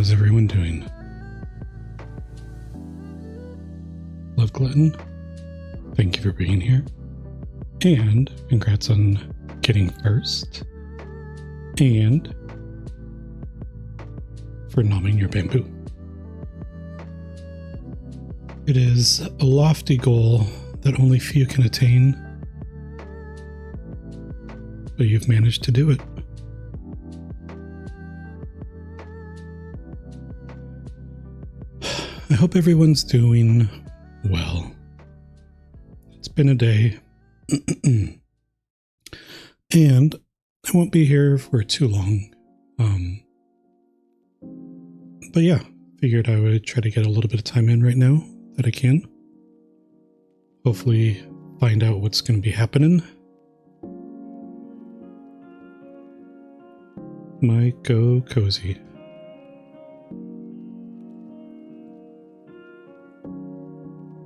How's everyone doing? Love Glutton, thank you for being here. And congrats on getting first. And for nomming your bamboo. It is a lofty goal that only few can attain, but you've managed to do it. I hope everyone's doing well. It's been a day, and I won't be here for too long. But yeah, figured I would try to get a little bit of time in right now that I can. Hopefully find out what's going to be happening. Might go cozy.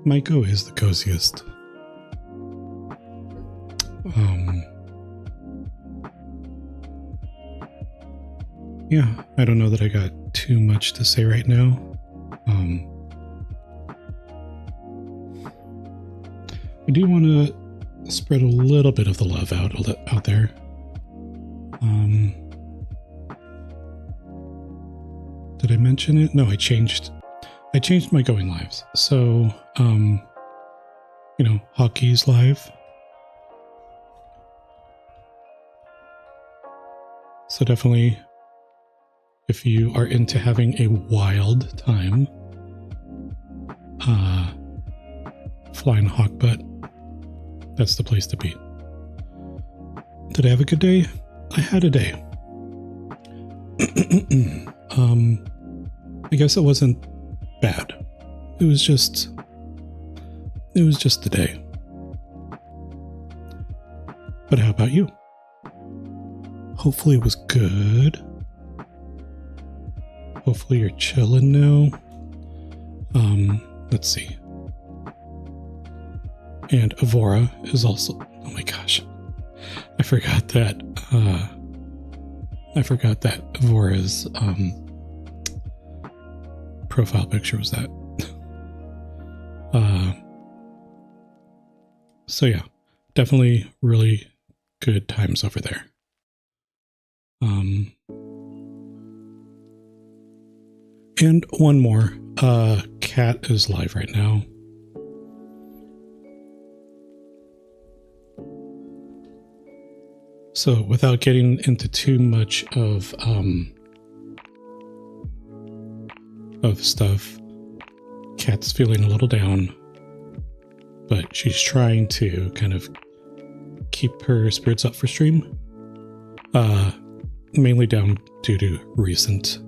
Maiko is the coziest. Yeah, I don't know that I got too much to say right now. I do want to spread a little bit of the love out there. Did I mention it? No, I changed my going lives. So, hockey's live. So definitely, if you are into having a wild time, flying hawk butt, that's the place to be. Did I have a good day? I had a day. I guess it wasn't bad. It was just the day. But how about you? Hopefully it was good. Hopefully you're chilling now. Let's see. And Avora is also, oh my gosh. I forgot that Avora's profile picture was that. So yeah, definitely really good times over there. And one more, Cat is live right now. So without getting into too much of stuff, Kat's feeling a little down, but she's trying to kind of keep her spirits up for stream. Mainly down due to recent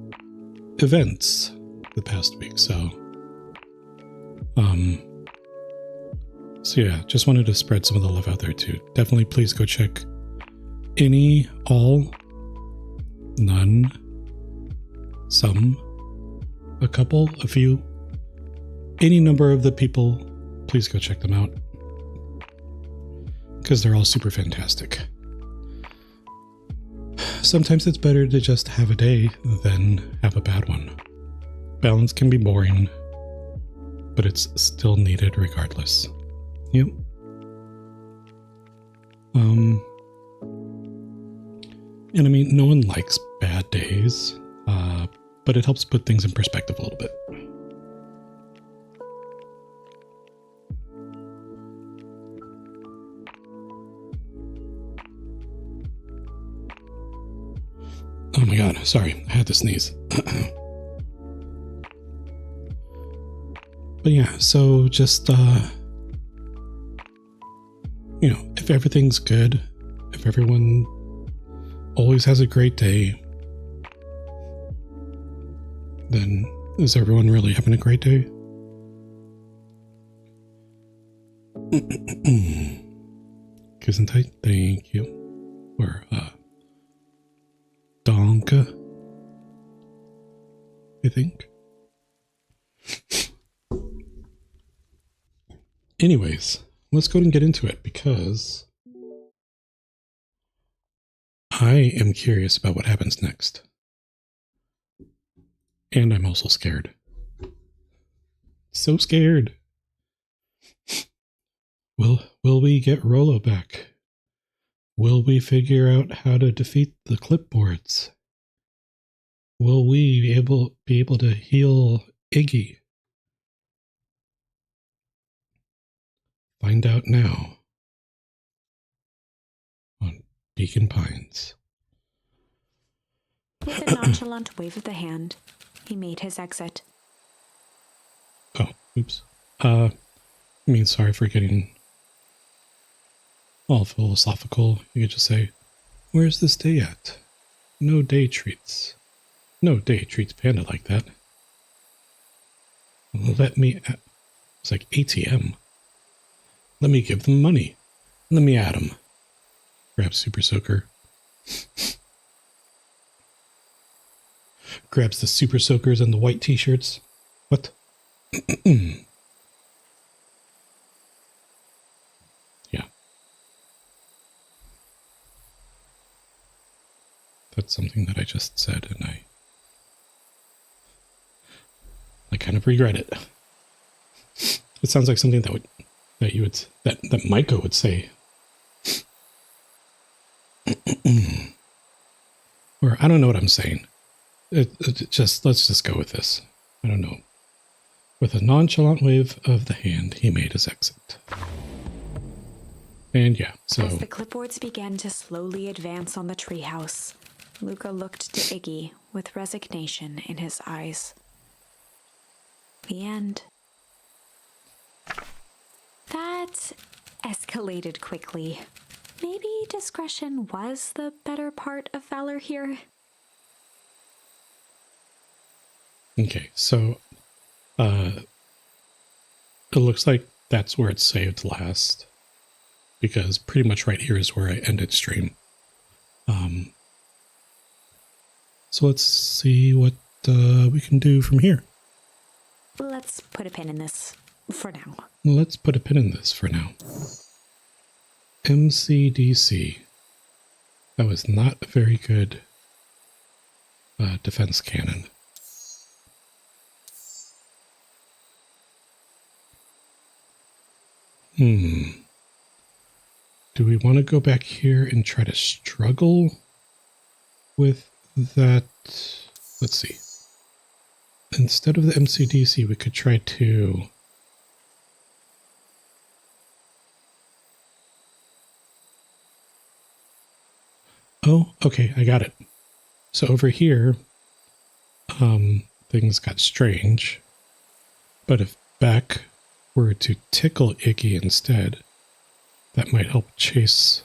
events the past week. So yeah, just wanted to spread some of the love out there too. Definitely please go check any, all, none, some, a couple, a few, any number of the people, please go check them out because they're all super fantastic. Sometimes it's better to just have a day than have a bad one. Balance can be boring, but it's still needed regardless. Yep. And I mean, no one likes bad days, but it helps put things in perspective a little bit. Oh my god, sorry, I had to sneeze. But yeah, so just, if everything's good, if everyone always has a great day, then is everyone really having a great day? Gesundheit, thank you. Or, Danke, I think. Anyways, let's go and get into it because I am curious about what happens next. And I'm also scared. So scared. Will we get Rollo back? Will we figure out how to defeat the clipboards? Will we be able to heal Iggy? Find out now on Beacon Pines. With a nonchalant wave of the hand, he made his exit. Oh, oops. I mean, sorry for getting all philosophical. You could just say, where's this day at? No day treats. No day treats Panda like that. Let me... It's like ATM. Let me give them money. Let me at them. Grab Super Soaker. Grabs the Super Soakers and the white t-shirts. What? Yeah. That's something that I just said, and I kind of regret it. It sounds like something that Micah would say. Or I don't know what I'm saying. Let's just go with this. I don't know. With a nonchalant wave of the hand, he made his exit. And yeah, so... As the clipboards began to slowly advance on the treehouse, Luca looked to Iggy with resignation in his eyes. The end. That escalated quickly. Maybe discretion was the better part of valor here. Okay, so it looks like that's where it's saved last, because pretty much right here is where I ended stream. So let's see what we can do from here. Let's put a pin in this for now. Let's put a pin in this for now. MCDC. That was not a very good defense cannon. Do we want to go back here and try to struggle with that? Let's see. Instead of the MCDC, we could try to... Oh, okay, I got it. So over here, things got strange. But if Beck were to tickle Iggy instead, that might help chase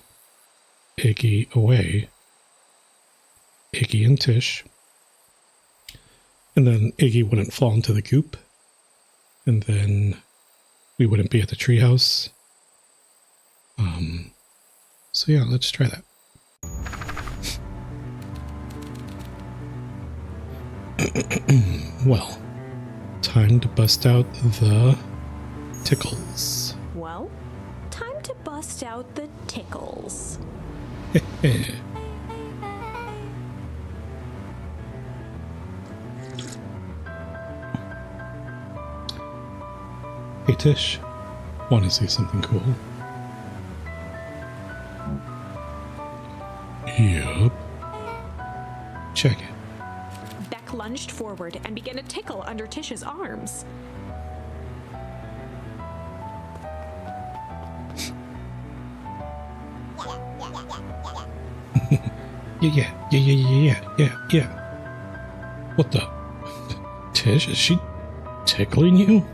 Iggy away. Iggy and Tish. And then Iggy wouldn't fall into the goop. And then we wouldn't be at the treehouse. So yeah, let's try that. Well, time to bust out the tickles. Well, time to bust out the tickles. Hey Tish, want to see something cool? Yup. Check it. Beck lunged forward and began to tickle under Tish's arms. Yeah. What the? Tish, is she tickling you?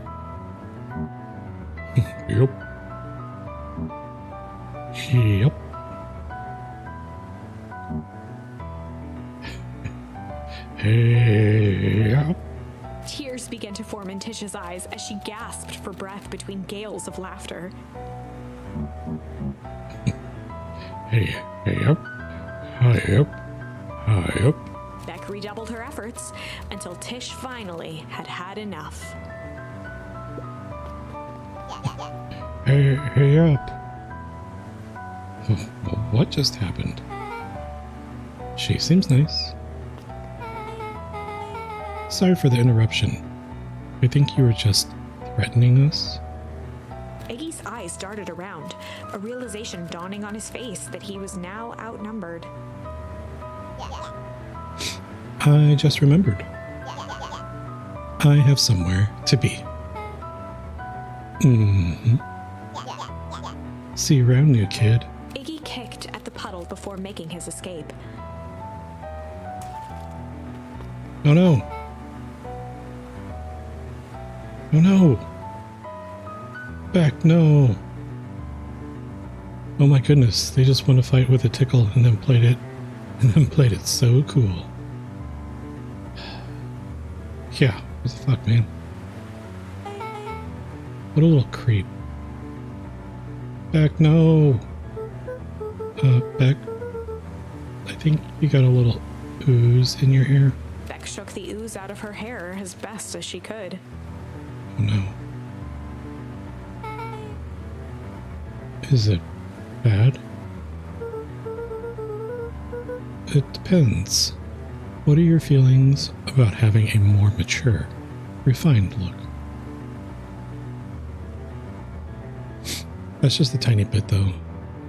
Yep. Hey. Tears began to form in Tish's eyes as she gasped for breath between gales of laughter. Hey up. Beck redoubled her efforts until Tish finally had enough. Hey up. What just happened? She seems nice. Sorry for the interruption. I think you were just threatening us? Iggy's eyes darted around, a realization dawning on his face that he was now outnumbered. I just remembered. I have somewhere to be. See you around, new kid. Iggy kicked at the puddle before making his escape. Oh no! Oh no! Back, no! Oh my goodness, they just want to fight with a tickle and then played it so cool. Yeah, what the fuck, man? What a little creep. Beck, no! Beck, I think you got a little ooze in your hair. Beck shook the ooze out of her hair as best as she could. Oh no. Is it bad? It depends. What are your feelings about having a more mature, refined look? That's just a tiny bit though,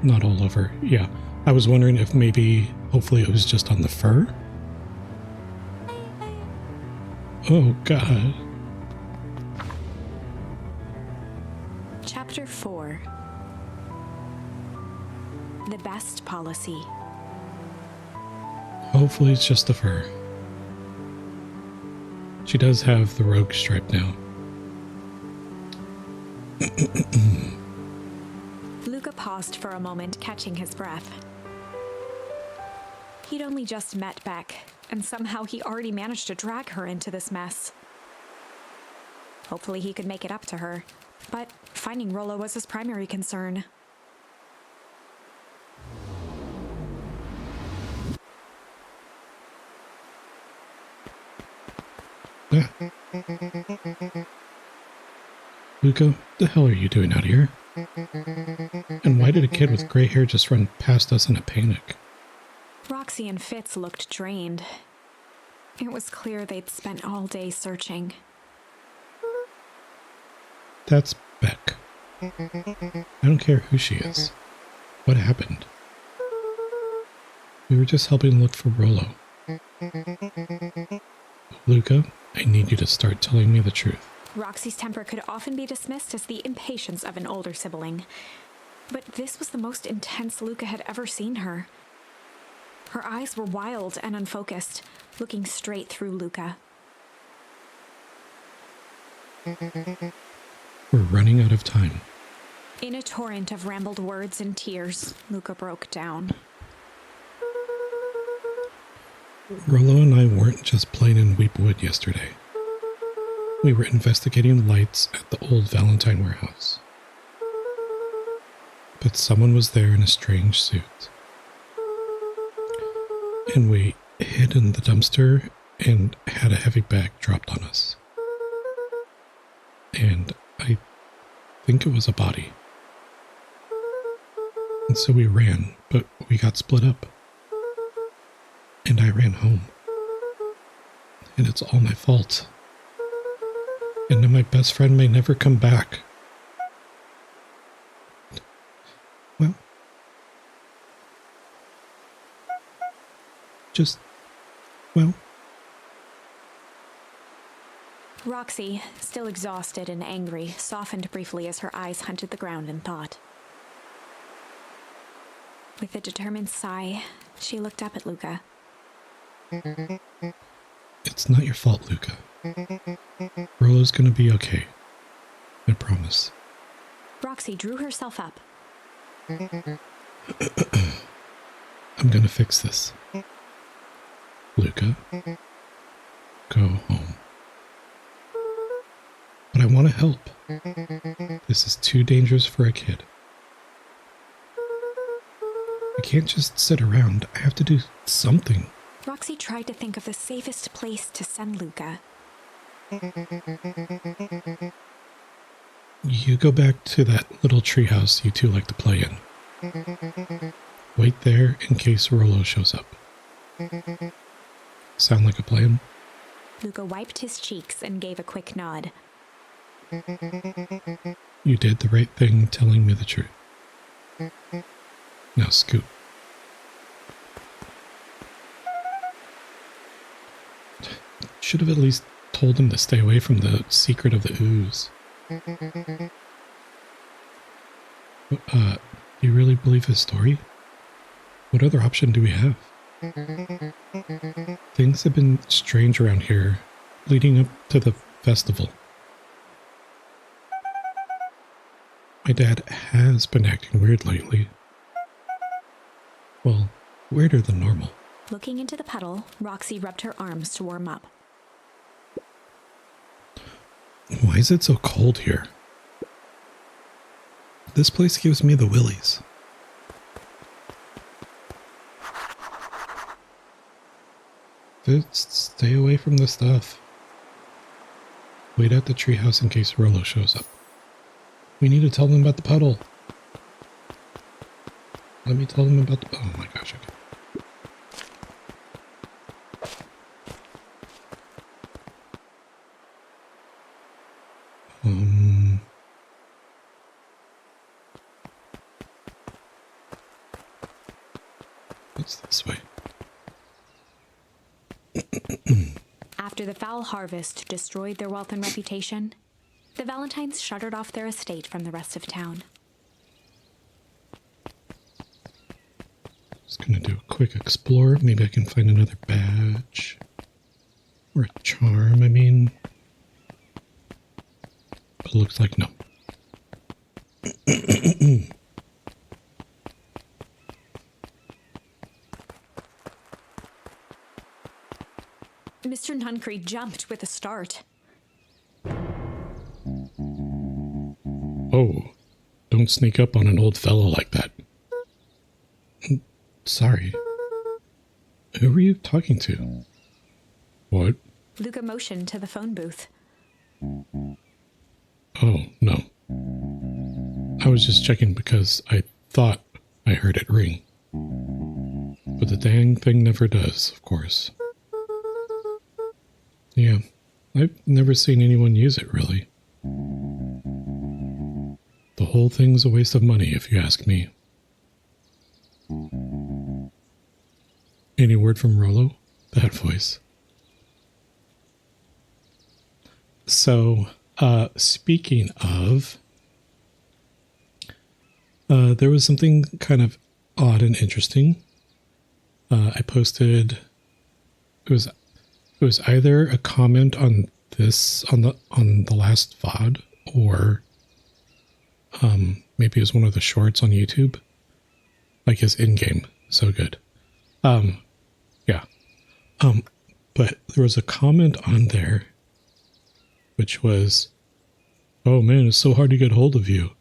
not all over. Yeah, I was wondering if maybe, hopefully it was just on the fur? Oh god. Chapter 4. The Best Policy. Hopefully it's just the fur. She does have the rogue stripe now. Luca paused for a moment, catching his breath. He'd only just met Beck, and somehow he already managed to drag her into this mess. Hopefully he could make it up to her, but finding Rollo was his primary concern. Luca, what the hell are you doing out here? And why did a kid with gray hair just run past us in a panic? Roxy and Fitz looked drained. It was clear they'd spent all day searching. That's Beck. I don't care who she is. What happened? We were just helping look for Rollo. Luca, I need you to start telling me the truth. Roxy's temper could often be dismissed as the impatience of an older sibling. But this was the most intense Luca had ever seen her. Her eyes were wild and unfocused, looking straight through Luca. We're running out of time. In a torrent of rambled words and tears, Luca broke down. Rollo and I weren't just playing in Weepwood yesterday. We were investigating lights at the old Valentine warehouse. But someone was there in a strange suit. And we hid in the dumpster and had a heavy bag dropped on us. And I think it was a body. And so we ran, but we got split up. And I ran home. And it's all my fault. And now my best friend may never come back. Well, well. Roxy, still exhausted and angry, softened briefly as her eyes hunted the ground in thought. With a determined sigh, she looked up at Luca. It's not your fault, Luca. Rollo's gonna be okay. I promise. Roxy drew herself up. I'm gonna fix this. Luca, go home. But I want to help. This is too dangerous for a kid. I can't just sit around. I have to do something. Roxy tried to think of the safest place to send Luca. You go back to that little treehouse you two like to play in. Wait there in case Rollo shows up. Sound like a plan? Luca wiped his cheeks and gave a quick nod. You did the right thing telling me the truth. Now scoot. Should have at least told him to stay away from the secret of the ooze. Do you really believe his story? What other option do we have? Things have been strange around here, leading up to the festival. My dad has been acting weird lately. Well, weirder than normal. Looking into the puddle, Roxy rubbed her arms to warm up. Why is it so cold here? This place gives me the willies. Just stay away from the stuff. Wait at the treehouse in case Rollo shows up. We need to tell them about the puddle. Let me tell them about the... Oh my gosh, okay. What's this way? After the foul harvest destroyed their wealth and reputation, the Valentines shuttered off their estate from the rest of town. Just gonna do a quick explore. Maybe I can find another badge. Or a charm, I mean. But it looks like no. Mr. Nuncree jumped with a start. Oh, don't sneak up on an old fellow like that. Sorry. Who were you talking to? What? Luca motioned to the phone booth. Oh, no. I was just checking because I thought I heard it ring. But the dang thing never does, of course. Yeah, I've never seen anyone use it, really. The whole thing's a waste of money, if you ask me. Any word from Rollo? That voice. So, speaking of, there was something kind of odd and interesting. I posted, it was either a comment on this, on the last VOD, or maybe it was one of the shorts on YouTube. Like his in-game. So good. Yeah. But there was a comment on there which was, oh man, it's so hard to get hold of you.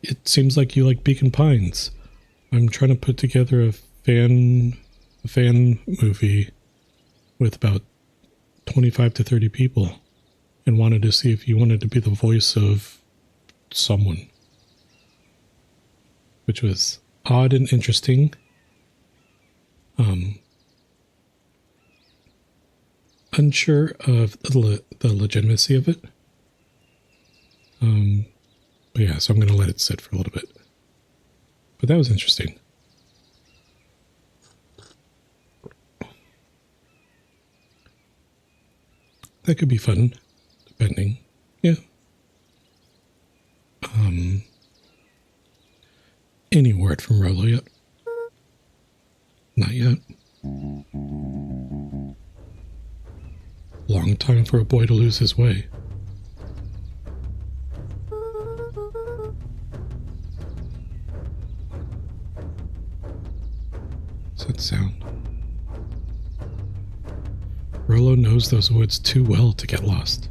It seems like you like Beacon Pines. I'm trying to put together a fan movie with about 25 to 30 people and wanted to see if you wanted to be the voice of someone. Which was odd and interesting. Unsure of the legitimacy of it. But yeah, so I'm going to let it sit for a little bit. But that was interesting. That could be fun, depending. Yeah. Any word from Rollo yet? Not yet. Long time for a boy to lose his way. What's that sound? Rollo knows those woods too well to get lost.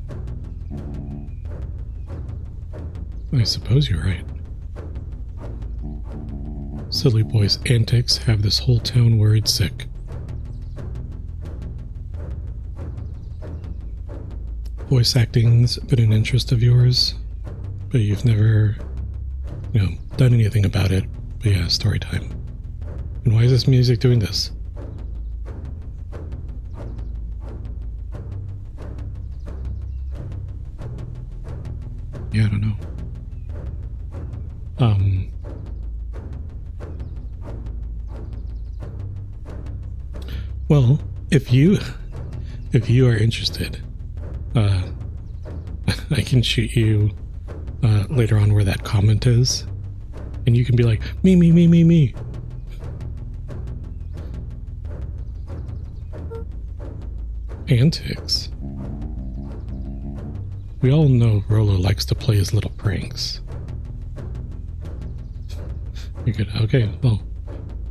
I suppose you're right. Silly boy's antics have this whole town worried sick. Voice acting's been an interest of yours, but you've never, done anything about it. But yeah, story time. And why is this music doing this? Yeah, I don't know. Well, if you are interested, I can shoot you later on where that comment is, and you can be like, me. Antics. We all know Rollo likes to play his little pranks. You're good. Okay, well,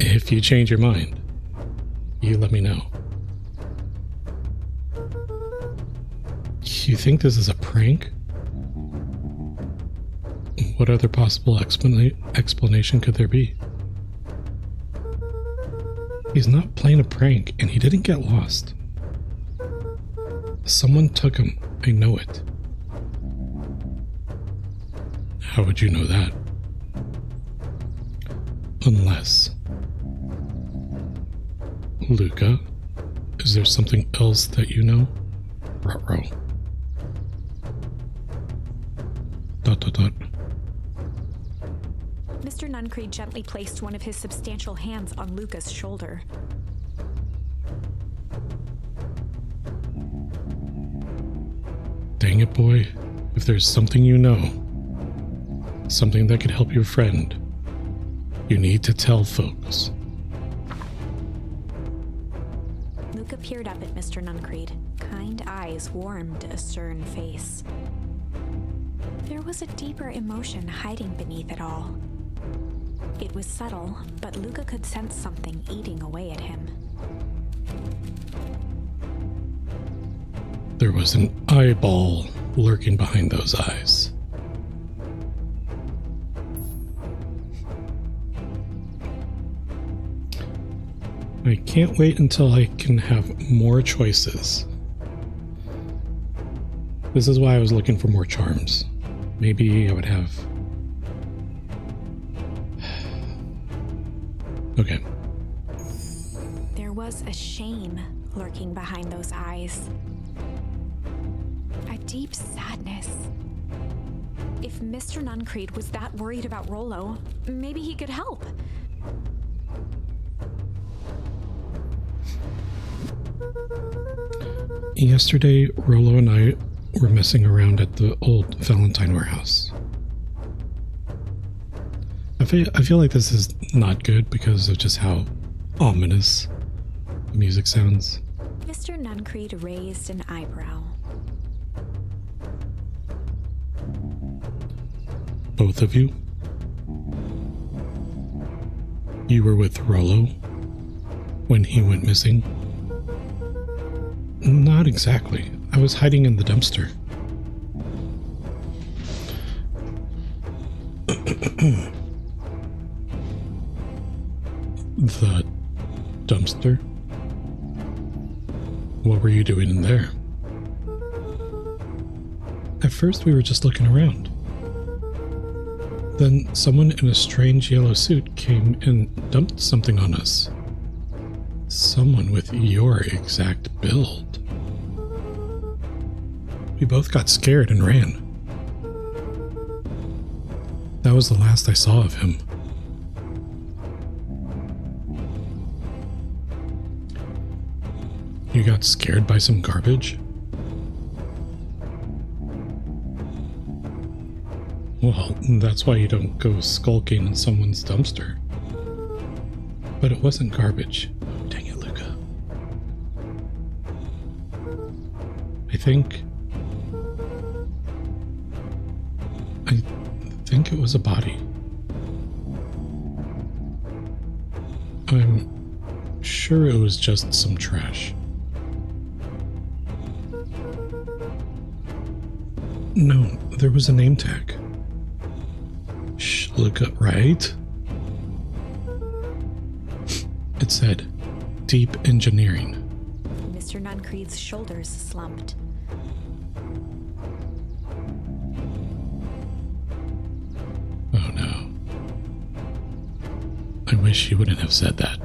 if you change your mind, you let me know. You think this is a prank? What other possible explanation could there be? He's not playing a prank, and he didn't get lost. Someone took him. I know it. How would you know that? Unless... Luca, is there something else that you know? Ruh-roh. ... Mr. Nuncreed gently placed one of his substantial hands on Luca's shoulder. Dang it, boy. If there's something you know, something that could help your friend, you need to tell folks. Luca peered up at Mr. Nuncreed. Kind eyes warmed a stern face. There was a deeper emotion hiding beneath it all. It was subtle, but Luca could sense something eating away at him. There was an eyeball lurking behind those eyes. I can't wait until I can have more choices. This is why I was looking for more charms. Maybe I would have... Okay. There was a shame lurking behind those eyes. A deep sadness. If Mr. Nuncreed was that worried about Rollo, maybe he could help. Yesterday, Rollo and I were messing around at the old Valentine warehouse. I feel like this is not good because of just how ominous the music sounds. Mr. Nuncreed raised an eyebrow. Both of you? You were with Rollo when he went missing? Not exactly. I was hiding in the dumpster. The dumpster? What were you doing in there? At first we were just looking around. Then someone in a strange yellow suit came and dumped something on us. Someone with your exact build. We both got scared and ran. That was the last I saw of him. You got scared by some garbage? Well, that's why you don't go skulking in someone's dumpster. But it wasn't garbage. Oh, dang it, Luca. I think it was a body. I'm sure it was just some trash. No, there was a name tag. Shh, Luca, right? It said, Deep Engineering. Mr. Nuncreed's shoulders slumped. Oh no. I wish you wouldn't have said that.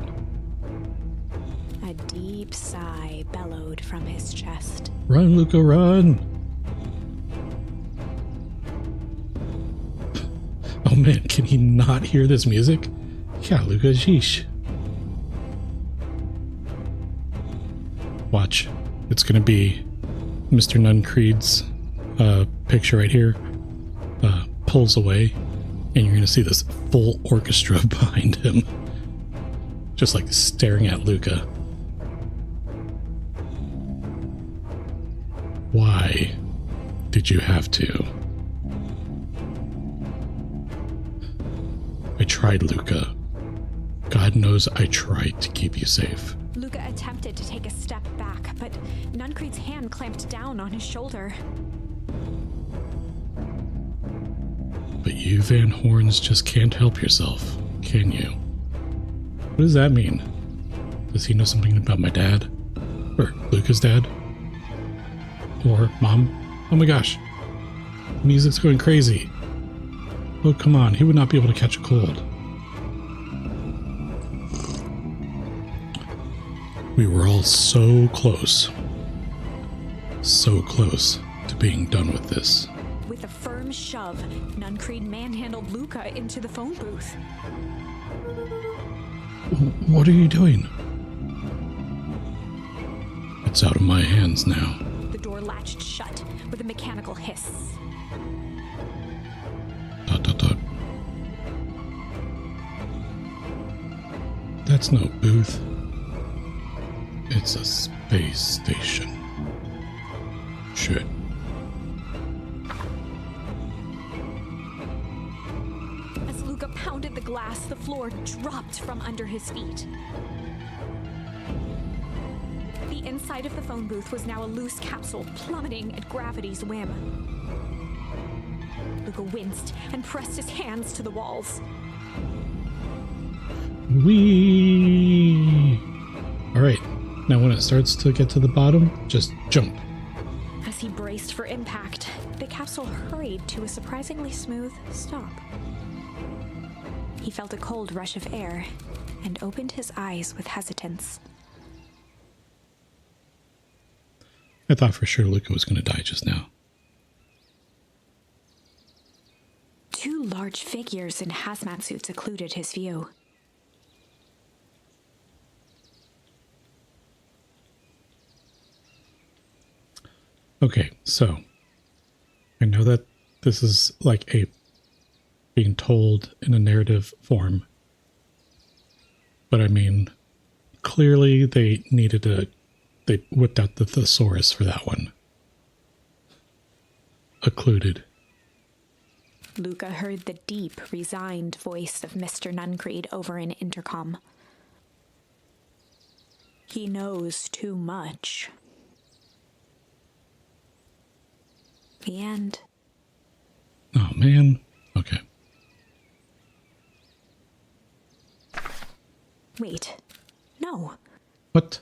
A deep sigh bellowed from his chest. Run, Luca, run! man, can he not hear this music? Yeah, Luca, sheesh. Watch. It's going to be Mr. Nuncreed's picture right here. Pulls away, and you're going to see this full orchestra behind him. Just like staring at Luca. Why did you have to? I tried, Luca. God knows I tried to keep you safe. Luca attempted to take a step back, but Nuncreed's hand clamped down on his shoulder. But you Van Horns just can't help yourself, can you? What does that mean? Does he know something about my dad? Or Luca's dad? Or Mom? Oh my gosh. Music's going crazy. Oh, come on. He would not be able to catch a cold. We were all so close. So close to being done with this. With a firm shove, Nuncreed manhandled Luca into the phone booth. What are you doing? It's out of my hands now. The door latched shut with a mechanical hiss. Dot, dot, dot. That's no booth. It's a space station. Shit. As Luca pounded the glass, the floor dropped from under his feet. The inside of the phone booth was now a loose capsule plummeting at gravity's whim. Luca winced and pressed his hands to the walls. Whee! Alright, now when it starts to get to the bottom, just jump. As he braced for impact, the capsule hurried to a surprisingly smooth stop. He felt a cold rush of air and opened his eyes with hesitance. I thought for sure Luca was going to die just now. Two large figures in hazmat suits occluded his view. Okay, so I know that this is like a being told in a narrative form, but I mean, clearly they whipped out the thesaurus for that one. Occluded. Luca heard the deep, resigned voice of Mr. Nuncreed over an intercom. He knows too much. The end. Oh, man. Okay. Wait. No. What?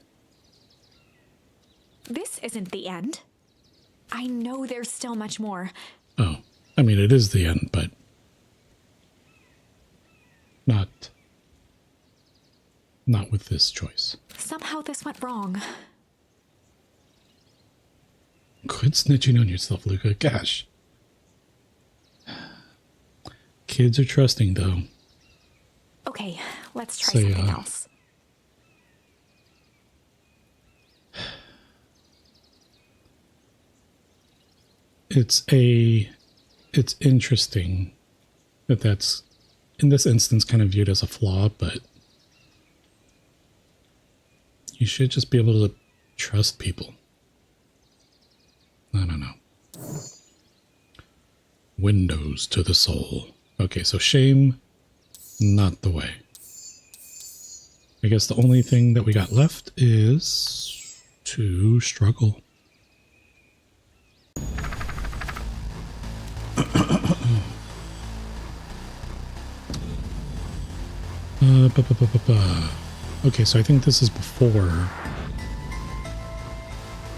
This isn't the end. I know there's still much more. Oh, I mean, it is the end, but not with this choice. Somehow this went wrong. Quit snitching on yourself, Luca. Gosh. Kids are trusting, though. Okay, let's try something else. It's interesting that that's, in this instance, kind of viewed as a flaw, but you should just be able to trust people. I don't know. Windows to the soul. Okay, so shame, not the way. I guess the only thing that we got left is to struggle. Okay, so I think this is before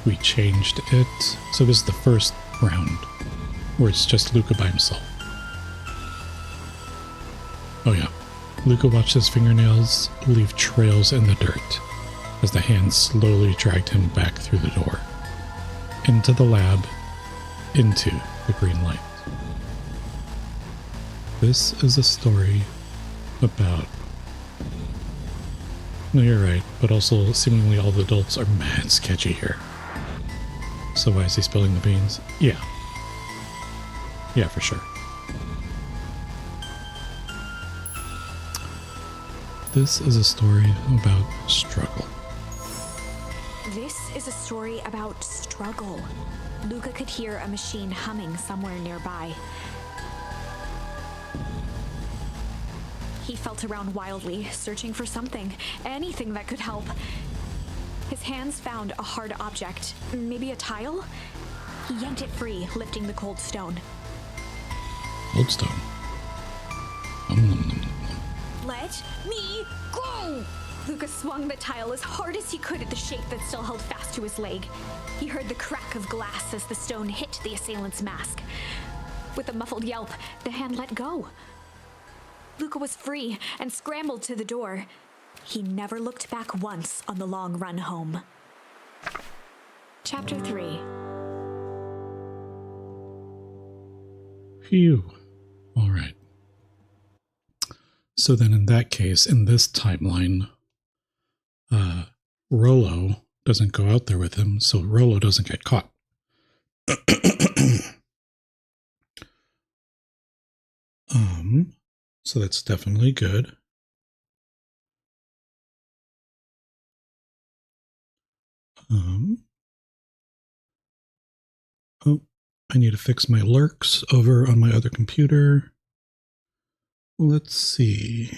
we changed it. So this is the first round where it's just Luca by himself. Oh yeah. Luca watched his fingernails leave trails in the dirt as the hand slowly dragged him back through the door. Into the lab, into the green light. This is a story about... No, you're right, but also seemingly all the adults are mad sketchy here. So why is he spilling the beans? Yeah. Yeah, for sure. This is a story about struggle. This is a story about struggle. Luca could hear a machine humming somewhere nearby. He felt around wildly, searching for something, anything that could help. His hands found a hard object, maybe a tile? He yanked it free, lifting the cold stone. Cold stone? Let me go! Luca swung the tile as hard as he could at the shape that still held fast to his leg. He heard the crack of glass as the stone hit the assailant's mask. With a muffled yelp, the hand let go. Luca was free and scrambled to the door. He never looked back once on the long run home. Chapter 3. Phew. All right. So then in that case, in this timeline, Rollo doesn't go out there with him, so Rollo doesn't get caught. So that's definitely good. Oh, I need to fix my lurks over on my other computer. Let's see.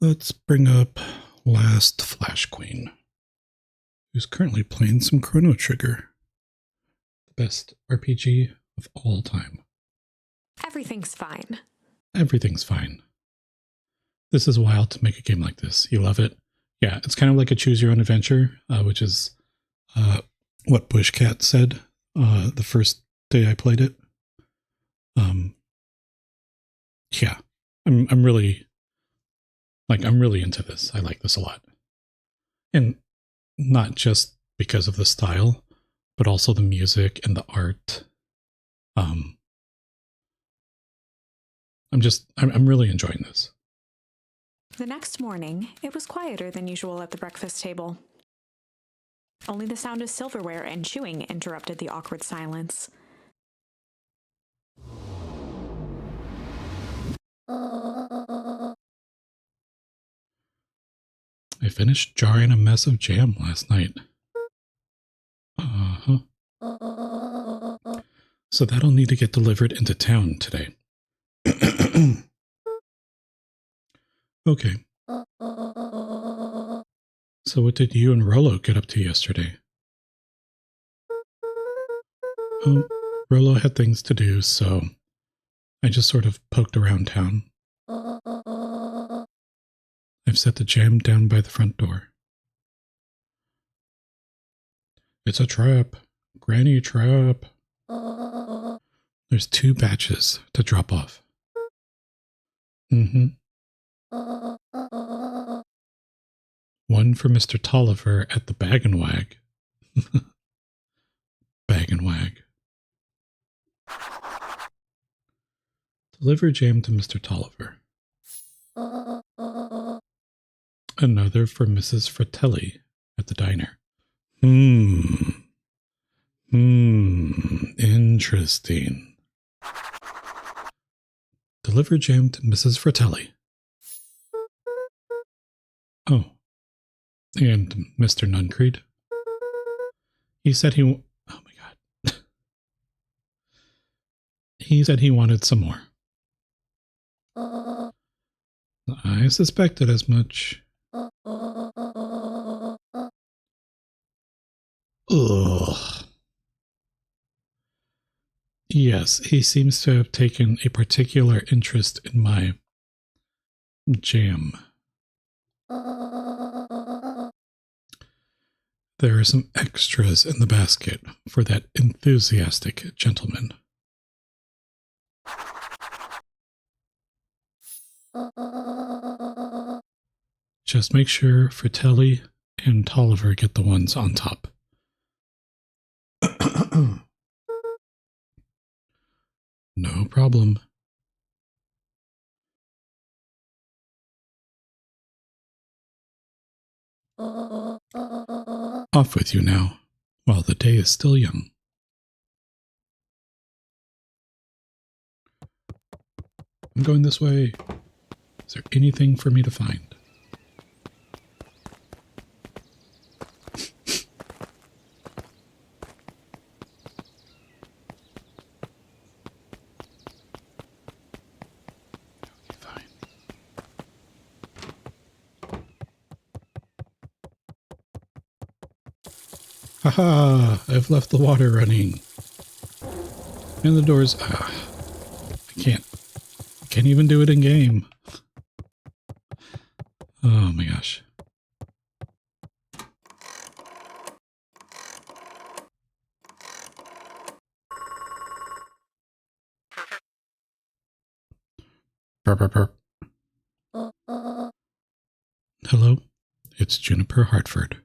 Let's bring up Last Flash Queen, who's currently playing some Chrono Trigger, the best RPG of all time. Everything's fine. Everything's fine. This is wild to make a game like this. You love it. Yeah, it's kind of like a choose your own adventure, which is what Bushcat said the first day I played it. Yeah, I'm really into this. I like this a lot. And not just because of the style, but also the music and the art. I'm really enjoying this. The next morning, it was quieter than usual at the breakfast table. Only the sound of silverware and chewing interrupted the awkward silence. I finished jarring a mess of jam last night. Uh-huh. So that'll need to get delivered into town today. Okay. So what did you and Rollo get up to yesterday? Rollo had things to do, so I just sort of poked around town. I've set the jam down by the front door. It's a trap. Granny trap. There's 2 batches to drop off. Mm-hmm. One for Mr. Tolliver at the Bag and Wag. Bag and Wag. Deliver jam to Mr. Tolliver. Another for Mrs. Fratelli at the diner. Interesting. Deliver jam to Mrs. Fratelli. Oh. And Mr. Nuncreed. He said he... Oh my god. He said he wanted some more. I suspected as much. Ugh. Yes, he seems to have taken a particular interest in my jam. There are some extras in the basket for that enthusiastic gentleman. Just make sure Fratelli and Tolliver get the ones on top. No problem. Off with you now, while the day is still young. I'm going this way. Is there anything for me to find? Haha, I've left the water running. And the doors, I can't even do it in game. Oh my gosh. Burr, burr, burr. Hello, it's Juniper Hartford.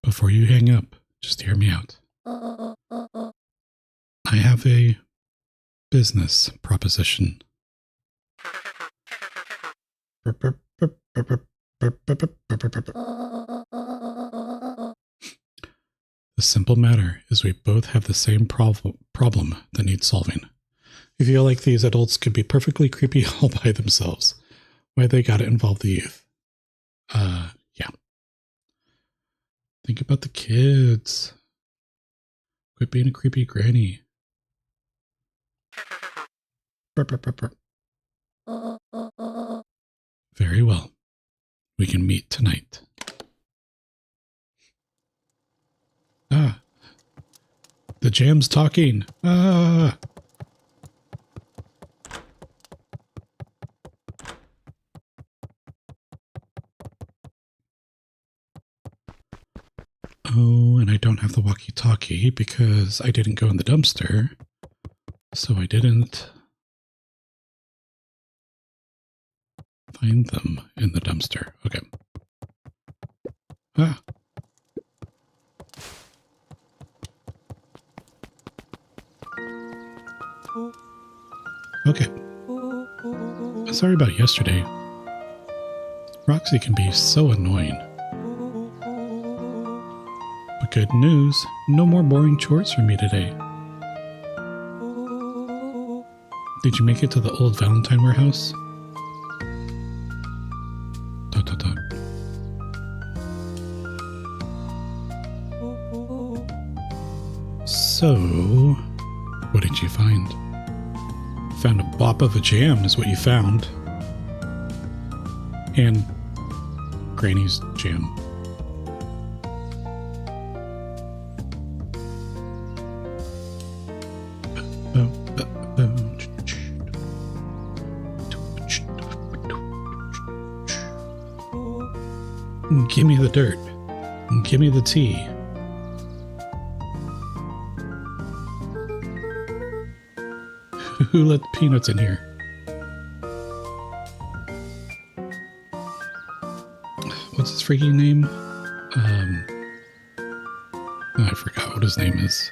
Before you hang up, just hear me out. I have a business proposition. The simple matter is we both have the same problem that needs solving. We feel like these adults could be perfectly creepy all by themselves. Why they gotta involve the youth? Yeah. Think about the kids. Quit being a creepy granny. Very well. We can meet tonight. Ah. The jam's talking. Ah. Oh, and I don't have the walkie-talkie because I didn't go in the dumpster. So I didn't find them in the dumpster. Okay. Ah. Okay. Sorry about yesterday. Roxy can be so annoying. But good news, no more boring chores for me today. Did you make it to the old Valentine warehouse? ... So, what did you find? Found a bop of a jam is what you found. And Granny's jam. Give me the dirt. Give me the tea. Who let the peanuts in here? What's his freaking name? I forgot what his name is.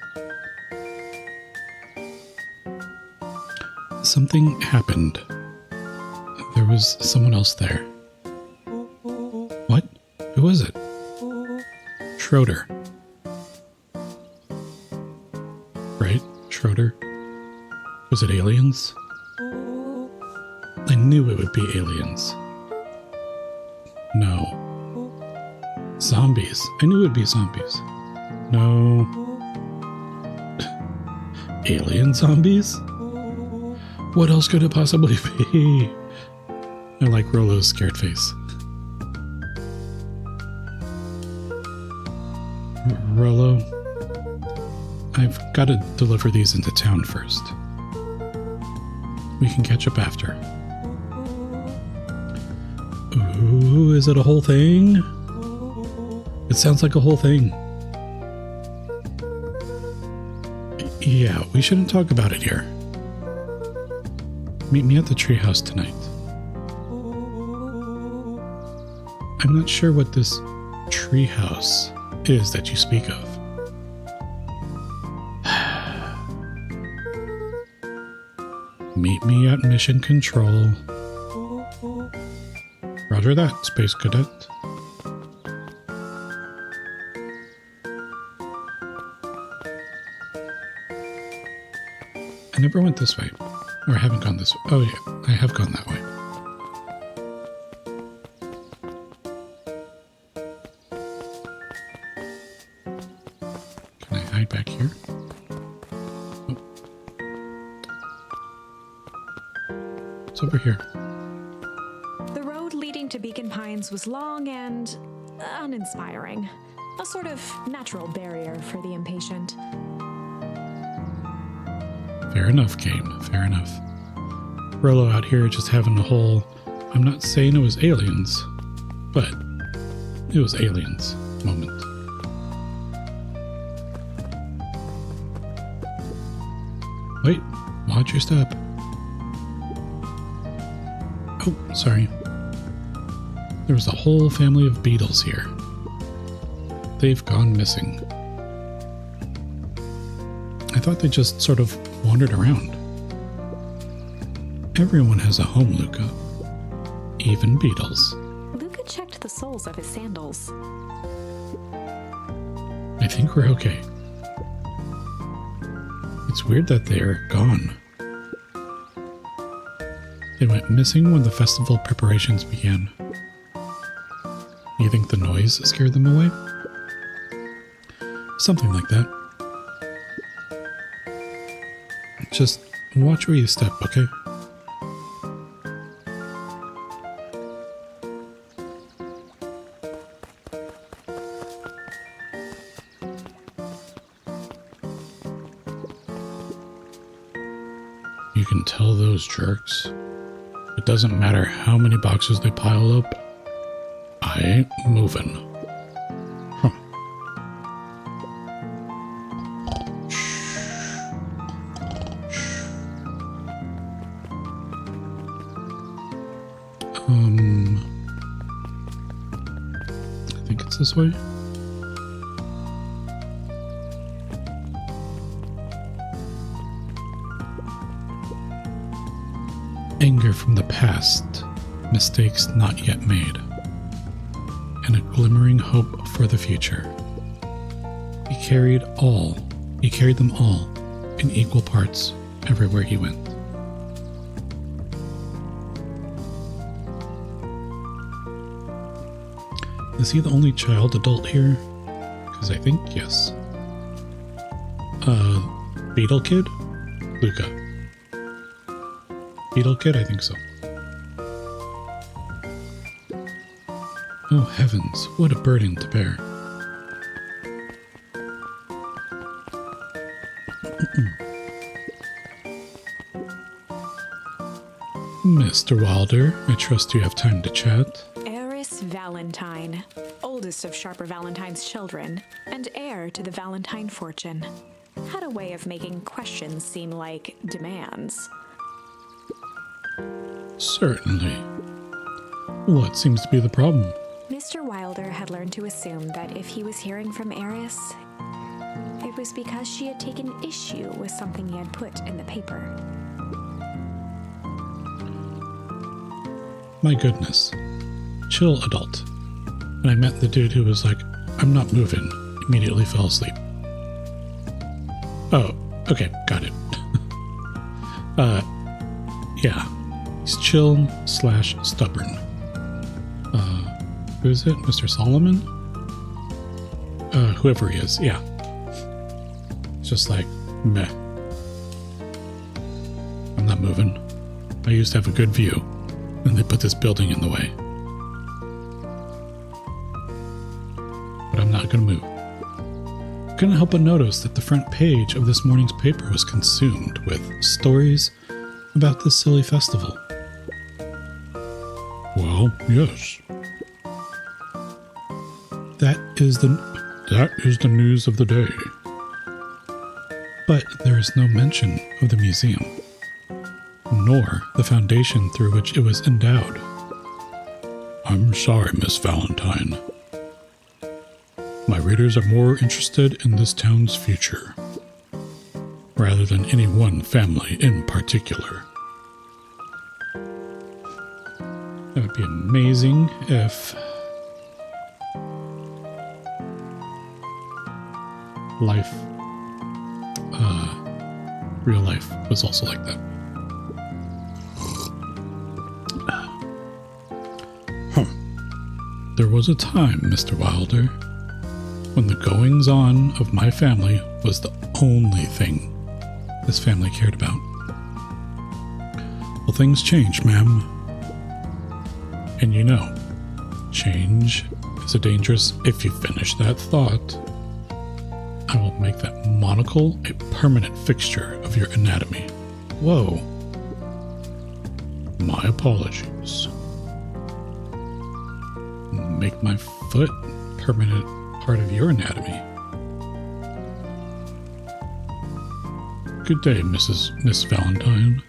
Something happened. There was someone else there. What? Who was it? Schroeder. Right? Schroeder? Was it aliens? I knew it would be aliens. No. Zombies. I knew it would be zombies. No. Alien zombies? What else could it possibly be? I like Rolo's scared face. Rolo, I've got to deliver these into town first. We can catch up after. Ooh, is it a whole thing? It sounds like a whole thing. Yeah, we shouldn't talk about it here. Meet me at the treehouse tonight. I'm not sure what this treehouse is that you speak of. Meet me at Mission Control. Roger that, Space Cadet. I never went this way. Or I haven't gone this way. Oh yeah, I have gone that way. Can I hide back here? Oh. It's over here. The road leading to Beacon Pines was long and uninspiring. A sort of natural barrier for the impatient. Fair enough, game. Fair enough. Rolo out here just having a whole, I'm not saying it was aliens, but it was aliens moment. Wait, watch your step. Oh, sorry. There was a whole family of beetles here. They've gone missing. I thought they just sort of wandered around. Everyone has a home, Luca. Even beetles. Luca checked the soles of his sandals. I think we're okay. It's weird that they're gone. They went missing when the festival preparations began. You think the noise scared them away? Something like that. Just watch where you step, okay? You can tell those jerks. It doesn't matter how many boxes they pile up. I ain't moving. Huh. I think it's this way. Anger from the past, mistakes not yet made, and a glimmering hope for the future. He carried them all in equal parts everywhere he went. Is he the only child adult here? Because I think yes. Beetle Kid? Luca. Beetle Kid? I think so. Oh heavens, what a burden to bear. Mr. Wilder, I trust you have time to chat. Eris Valentine, oldest of Sharper Valentine's children, and heir to the Valentine fortune, had a way of making questions seem like demands. Certainly. What seems to be the problem? Mr. Wilder had learned to assume that if he was hearing from Eris, it was because she had taken issue with something he had put in the paper. My goodness. Chill, adult. And I met the dude who was like, I'm not moving, immediately fell asleep. Oh, okay, got it. Yeah. He's chill / stubborn. Who is it? Mr. Solomon? Whoever he is, yeah. It's just like, meh. I'm not moving. I used to have a good view, and they put this building in the way. But I'm not gonna move. Couldn't help but notice that the front page of this morning's paper was consumed with stories about this silly festival? Well, yes. That is the news of the day. But there is no mention of the museum, nor the foundation through which it was endowed. I'm sorry, Miss Valentine. My readers are more interested in this town's future, rather than any one family in particular. That would be amazing if life, real life was also like that. There was a time, Mr. Wilder, when the goings-on of my family was the only thing this family cared about. Well, things change, ma'am. And you know, change is a dangerous... If you finish that thought, I will make that monocle a permanent fixture of your anatomy. Whoa. My apologies. Make my foot permanent part of your anatomy. Good day, Miss Valentine.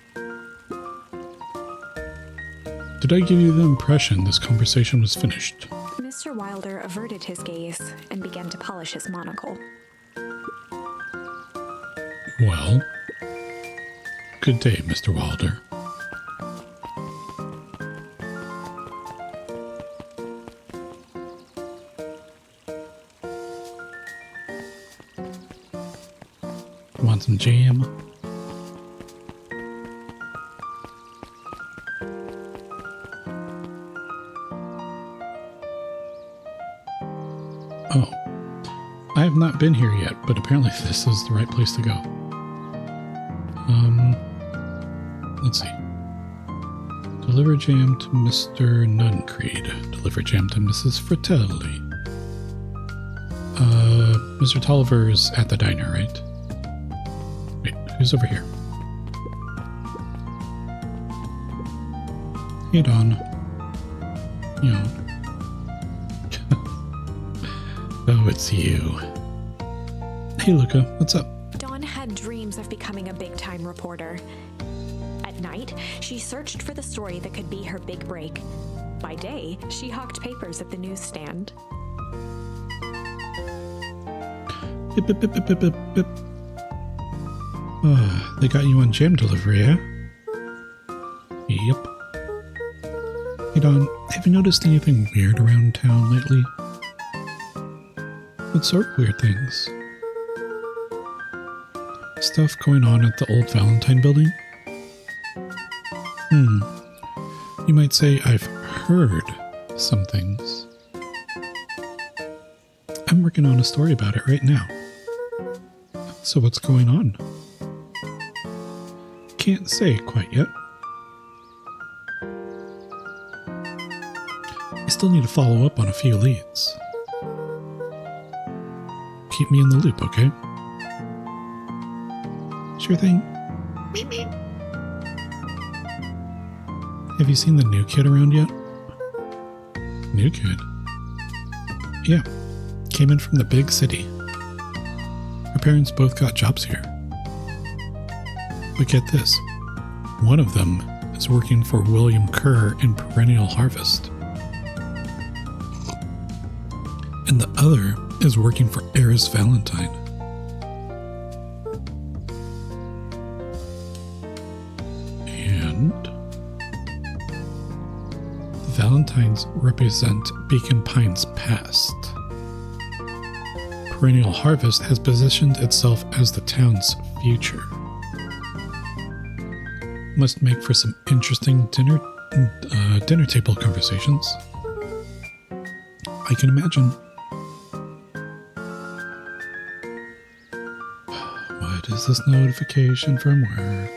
Did I give you the impression this conversation was finished? Mr. Wilder averted his gaze and began to polish his monocle. Well, good day, Mr. Wilder. Want some jam? Oh, I have not been here yet, but apparently this is the right place to go. Let's see. Deliver jam to Mr. Nuncreed. Deliver jam to Mrs. Fratelli. Mr. Tolliver's at the diner, right? Wait, who's over here? Hey, Dawn. You. Oh, it's you. Hey, Luca, what's up? Dawn had dreams of becoming a big-time reporter. At night, she searched for the story that could be her big break. By day, she hawked papers at the newsstand. Bip, bip, bip, bip, bip, bip. They got you on jam delivery, eh? Yep. Hey, Dawn, have you noticed anything weird around town lately? What sort of weird things? Stuff going on at the old Valentine building? You might say I've heard some things. I'm working on a story about it right now. So what's going on? Can't say quite yet. I still need to follow up on a few leads. Keep me in the loop, okay? Sure thing. Meep, meep. Have you seen the new kid around yet? New kid? Yeah. Came in from the big city. Her parents both got jobs here. But get this. One of them is working for William Kerr in Perennial Harvest. And the other is working for Eris Valentine. And the Valentines represent Beacon Pines' past. Perennial Harvest has positioned itself as the town's future. Must make for some interesting dinner table conversations. I can imagine. What is this notification from work?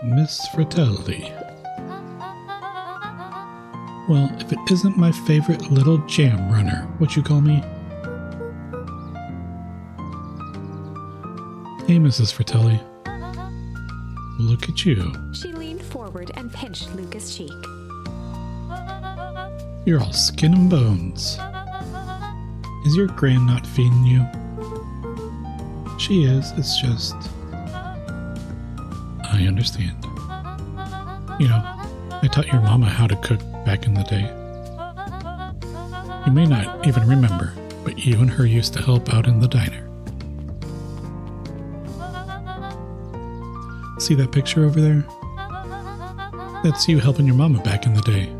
Miss Fratelli. Well, if it isn't my favorite little jam runner, what you call me? Hey, Mrs. Fratelli. Look at you. She leaned forward and pinched Luca's cheek. You're all skin and bones. Is your gran not feeding you? She is, it's just... I understand. You know, I taught your mama how to cook back in the day. You may not even remember, but you and her used to help out in the diner. See that picture over there? That's you helping your mama back in the day.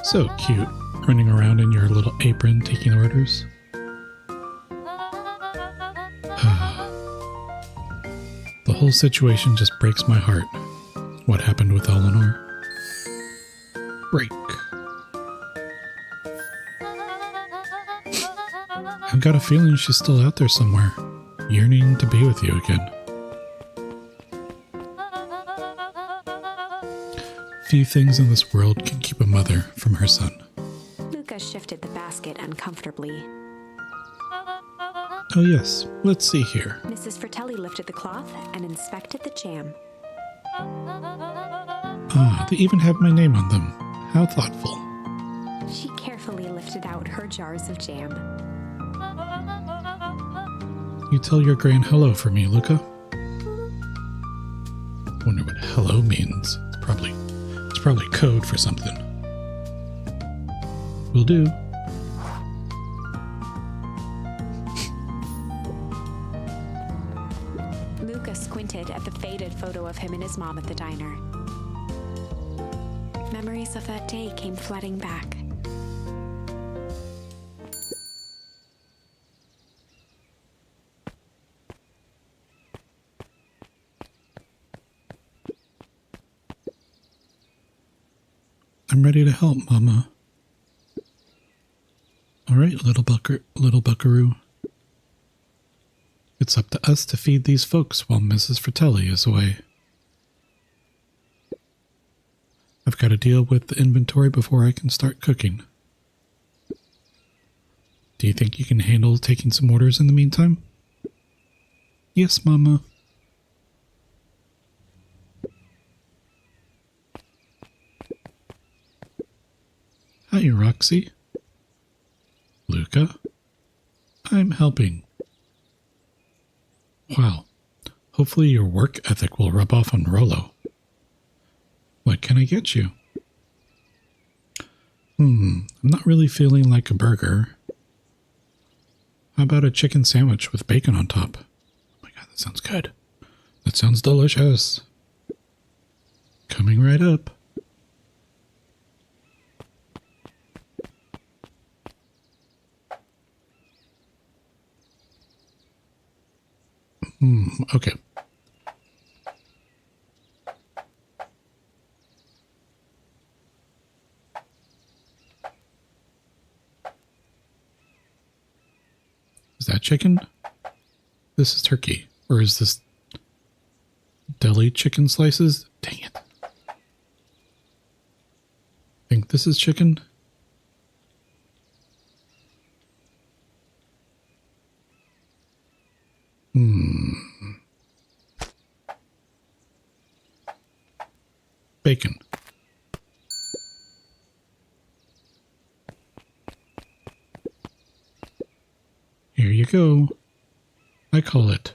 So cute, running around in your little apron taking orders. The whole situation just breaks my heart. What happened with Eleanor? Break. I've got a feeling she's still out there somewhere, yearning to be with you again. Few things in this world can keep a mother from her son. Luca shifted the basket uncomfortably. Oh yes, let's see here. Mrs. Fratelli lifted the cloth and inspected the jam. Ah, they even have my name on them. How thoughtful. She carefully lifted out her jars of jam. You tell your gran hello for me, Luca. Wonder what hello means. It's probably code for something. Will do. Luca squinted at the faded photo of him and his mom at the diner. Memories of that day came flooding back. I'm ready to help, Mama. All right, little buckaroo. It's up to us to feed these folks while Mrs. Fratelli is away. I've got to deal with the inventory before I can start cooking. Do you think you can handle taking some orders in the meantime? Yes, Mama. Hi, Roxy. Luca? I'm helping. Wow. Hopefully your work ethic will rub off on Rolo. What can I get you? I'm not really feeling like a burger. How about a chicken sandwich with bacon on top? Oh my god, that sounds good. That sounds delicious. Coming right up. Okay. Is that chicken? This is turkey. Or is this deli chicken slices? Dang it. Think this is chicken? Bacon. Here you go. I call it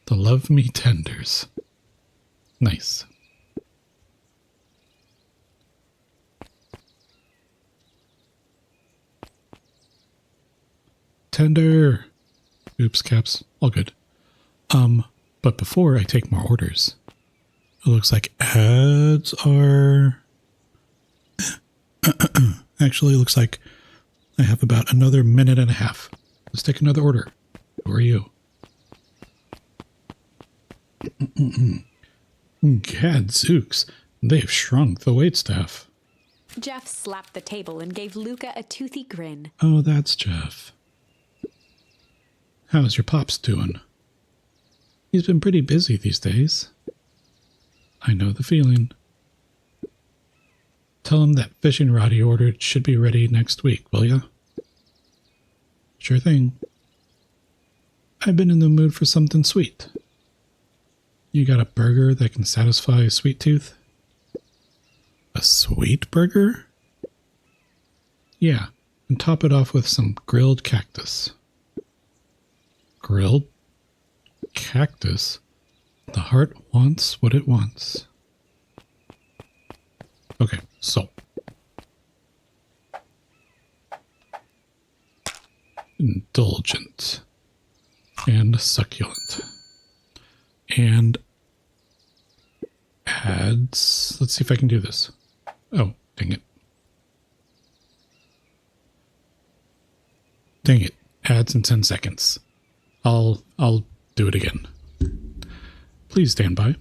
the Love Me Tenders. Nice. Tender. Oops, caps. All good. But before I take more orders, it looks like ads are... Actually, it looks like I have about another minute and a half. Let's take another order. Who are you? Gadzooks, they've shrunk the waitstaff. Jeff slapped the table and gave Luca a toothy grin. Oh, that's Jeff. How's your pops doing? He's been pretty busy these days. I know the feeling. Tell him that fishing rod he ordered should be ready next week, will ya? Sure thing. I've been in the mood for something sweet. You got a burger that can satisfy a sweet tooth? A sweet burger? Yeah, and top it off with some grilled cactus. Grilled cactus? The heart wants what it wants. Okay, so. Indulgent. And succulent. And ads. Let's see if I can do this. Oh, dang it. Dang it. Ads in 10 seconds. I'll do it again. Please stand by.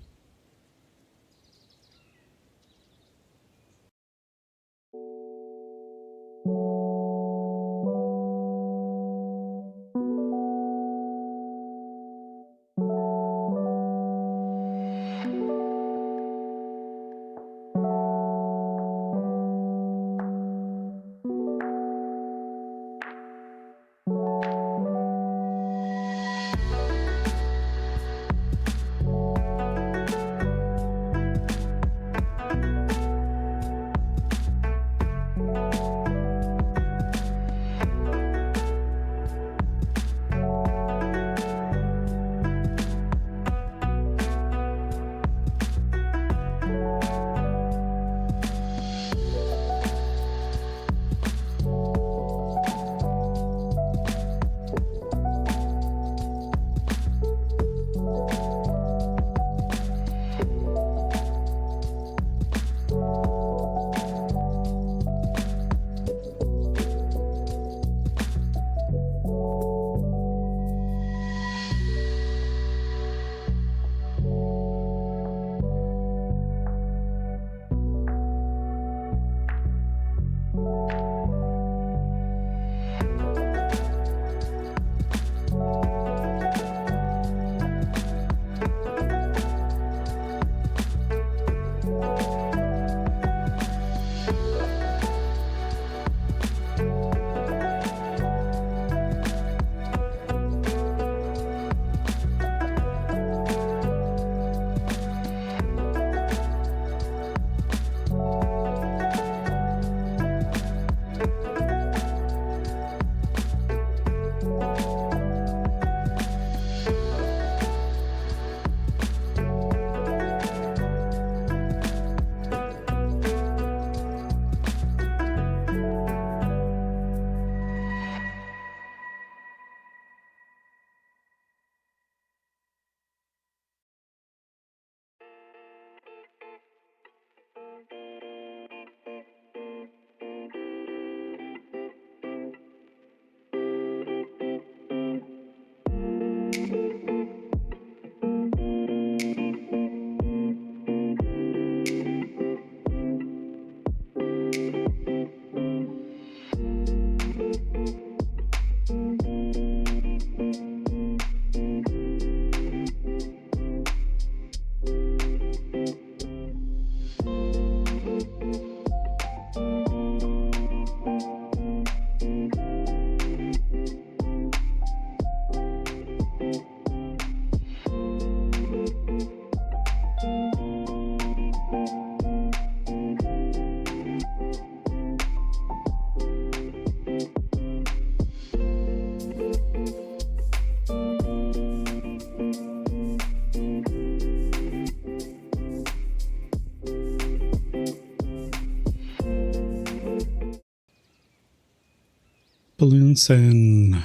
Balloonsen,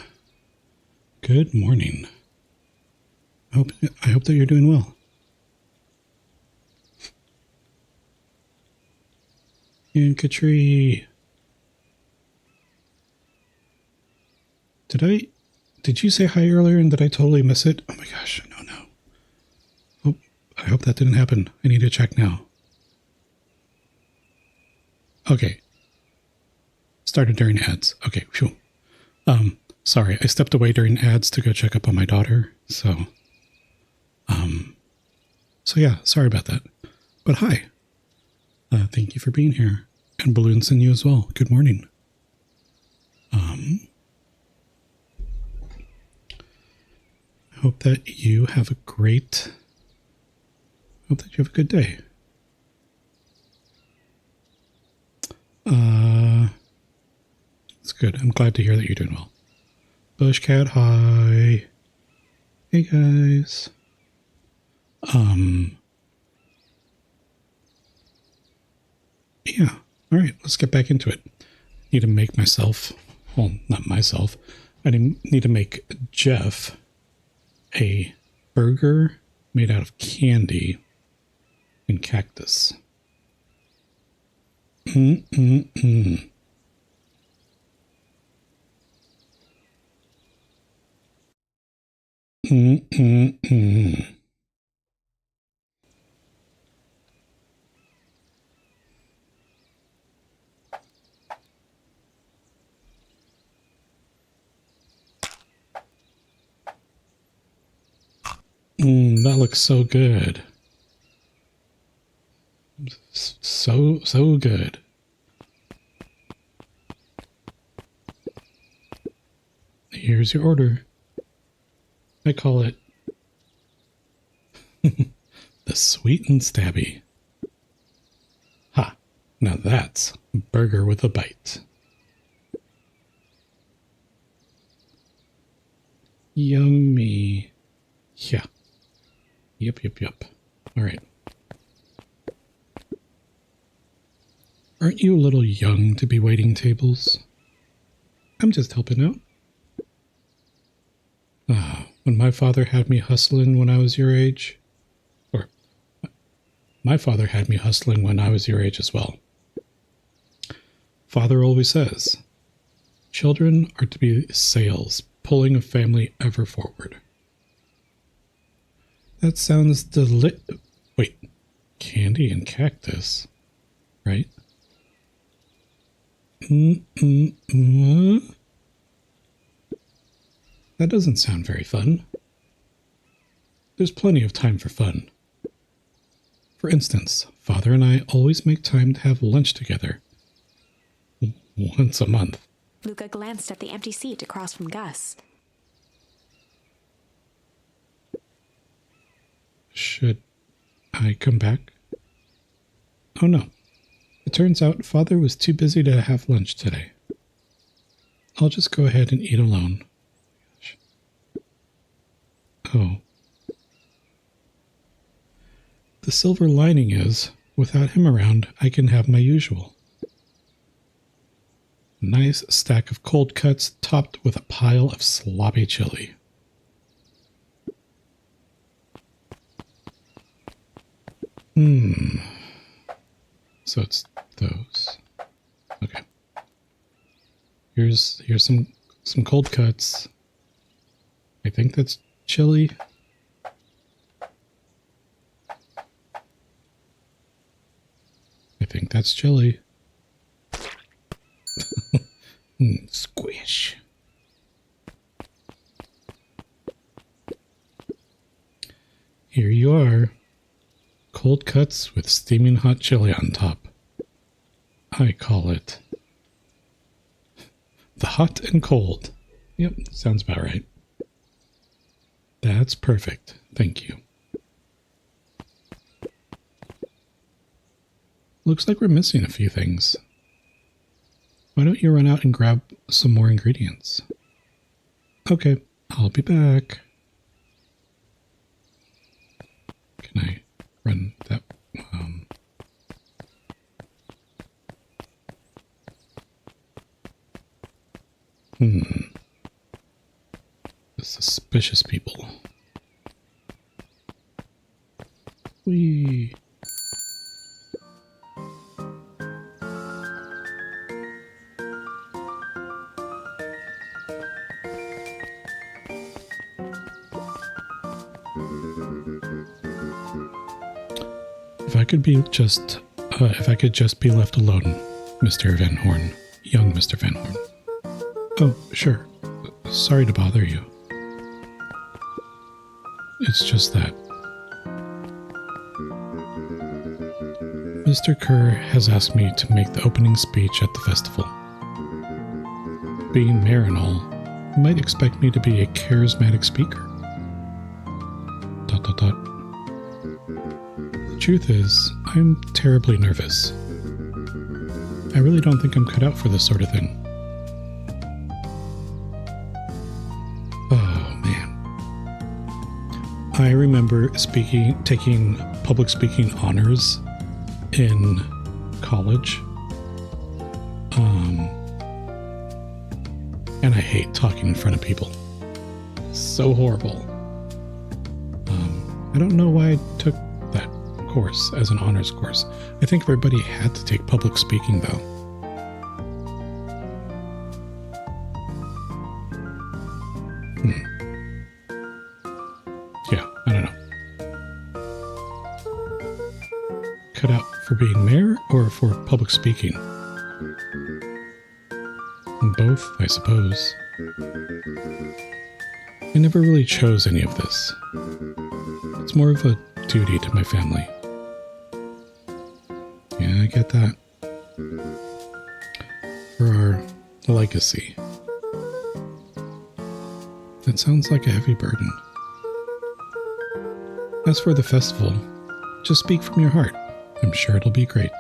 good morning. I hope that you're doing well. And Katri, did you say hi earlier and did I totally miss it? Oh my gosh, no. Oh, I hope that didn't happen. I need to check now. Okay. Started during ads. Okay, phew. Sorry, I stepped away during ads to go check up on my daughter, so So yeah, sorry about that. But hi. Thank you for being here. And balloons and you as well. Good morning. I hope that you have a good day. It's good. I'm glad to hear that you're doing well. Bushcat, hi. Hey guys. Yeah. All right, let's get back into it. Need to make myself, well, not myself. I need to make Jeff a burger made out of candy and cactus. Mm-mm-mm. Mm-mm-mm. That looks so good. So good. Here's your order. I call it the sweet and stabby. Ha! Now that's a burger with a bite. Yummy. Yeah. Yep. All right. Aren't you a little young to be waiting tables? I'm just helping out. When my father had me hustling when I was your age, or my father had me hustling when I was your age as well. Father always says, children are to be sails pulling a family ever forward. That sounds Wait, candy and cactus, right? That doesn't sound very fun. There's plenty of time for fun. For instance, Father and I always make time to have lunch together. Once a month. Luca glanced at the empty seat across from Gus. Should I come back? Oh no. It turns out Father was too busy to have lunch today. I'll just go ahead and eat alone. Oh. The silver lining is, without him around, I can have my usual. Nice stack of cold cuts topped with a pile of sloppy chili. So it's those. Okay. Here's some cold cuts. I think that's chili. I think that's chili. Squish. Here you are. Cold cuts with steaming hot chili on top. I call it the hot and cold. Yep, sounds about right. That's perfect. Thank you. Looks like we're missing a few things. Why don't you run out and grab some more ingredients? Okay, I'll be back. Can I run that? The suspicious people. Whee! If I could just be left alone, Mr. Van Horn, young Mr. Van Horn. Oh, sure. Sorry to bother you. It's just that Mr. Kerr has asked me to make the opening speech at the festival. Being mayor and all, you might expect me to be a charismatic speaker. ... The truth is, I'm terribly nervous. I really don't think I'm cut out for this sort of thing. Oh, man. I remember taking public speaking honors in college. And I hate talking in front of people. So horrible. I don't know why I took that course as an honors course. I think everybody had to take public speaking, though. Yeah, I don't know. Cut out for being mayor or for public speaking? Both, I suppose. I never really chose any of this. It's more of a duty to my family. Yeah, I get that. For our legacy. That sounds like a heavy burden. As for the festival, just speak from your heart. I'm sure it'll be great.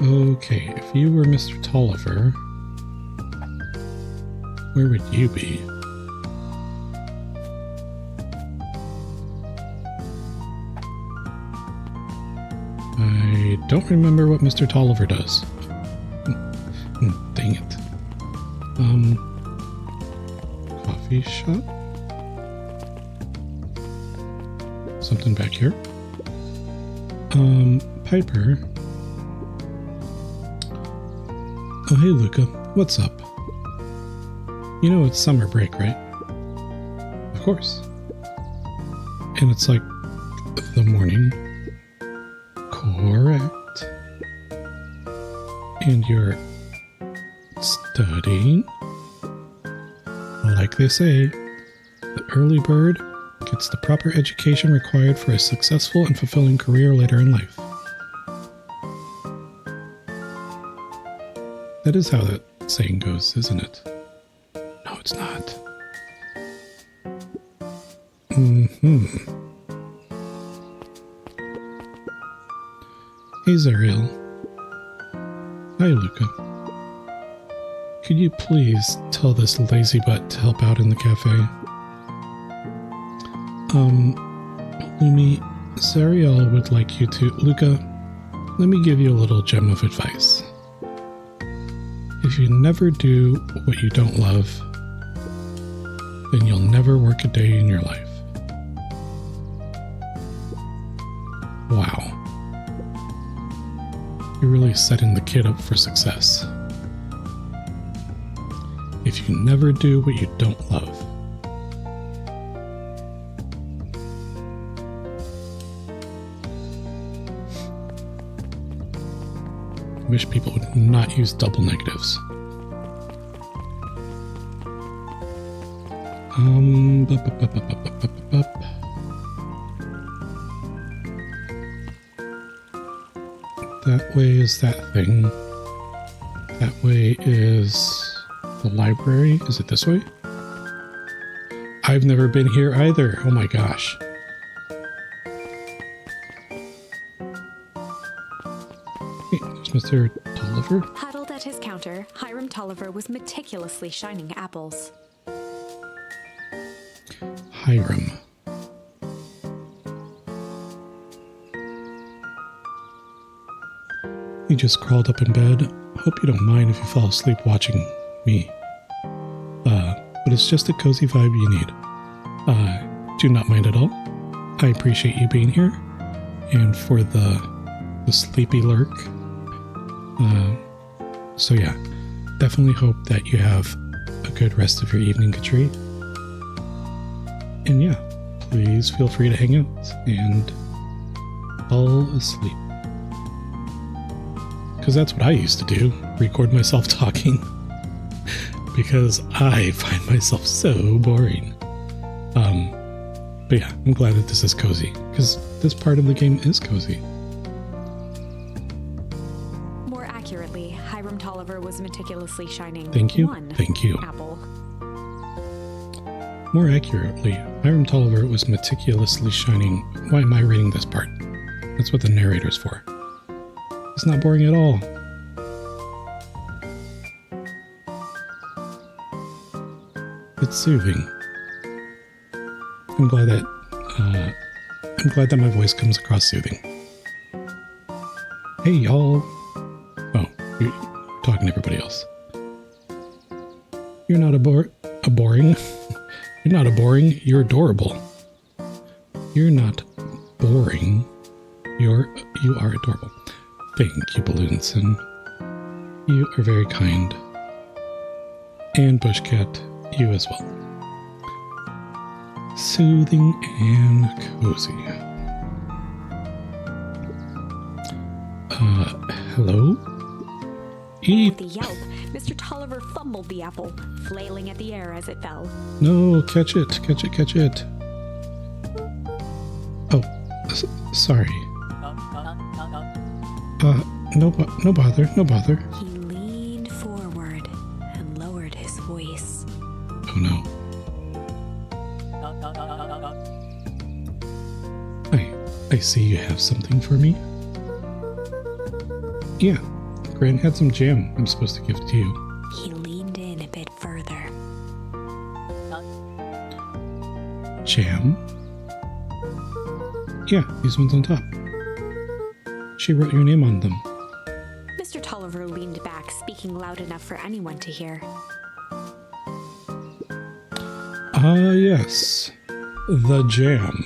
Okay, if you were Mr. Tolliver, where would you be? I don't remember what Mr. Tolliver does. Dang it. Coffee shop? Something back here? Piper? Oh, hey, Luca. What's up? You know it's summer break, right? Of course. And it's like the morning. Correct. And you're studying? Like they say, the early bird gets the proper education required for a successful and fulfilling career later in life. That is how that saying goes, isn't it? No, it's not. Hey, Zariel. Hi, Luca. Could you please tell this lazy butt to help out in the cafe? Lumi, Zariel would like you to... Luca, let me give you a little gem of advice. If you never do what you don't love, then you'll never work a day in your life. Wow. You're really setting the kid up for success. If you never do what you don't love. I wish people would not use double negatives. That way is that thing. That way is the library. Is it this way? I've never been here either. Oh my gosh. Hey, there's Mr. Tolliver. Huddled at his counter, Hiram Tolliver was meticulously shining apples. Hiram. He just crawled up in bed. Hope you don't mind if you fall asleep watching me. But it's just a cozy vibe you need. Do not mind at all. I appreciate you being here. And for the sleepy lurk. So yeah, definitely hope that you have a good rest of your evening, Katri. And yeah, please feel free to hang out and fall asleep. Because that's what I used to do, record myself talking. because I find myself so boring. But yeah, I'm glad that this is cozy, because this part of the game is cozy. More accurately, Hiram Tolliver was meticulously shining Thank you. one Thank you. apple. More accurately, Hiram Tolliver was meticulously shining. Why am I reading this part? That's what the narrator's for. It's not boring at all. It's soothing. I'm glad that my voice comes across soothing. Hey y'all. Oh, you're talking to everybody else. You're not boring. You're not boring. You're adorable. You're not boring. You are adorable. Thank you, Balloonson. You are very kind. And Bushcat, you as well. Soothing and cozy. Hello? Eat. With a yelp, Mr. Tolliver fumbled the apple, flailing at the air as it fell. No, catch it, catch it, catch it. Oh, sorry. No bother, no bother. He leaned forward and lowered his voice. Oh no. I see you have something for me. Yeah, Gran had some jam I'm supposed to give to you. He leaned in a bit further. Jam? Yeah, these ones on top. She wrote your name on them. Mr. Tolliver leaned back, speaking loud enough for anyone to hear. Ah, yes. The jam.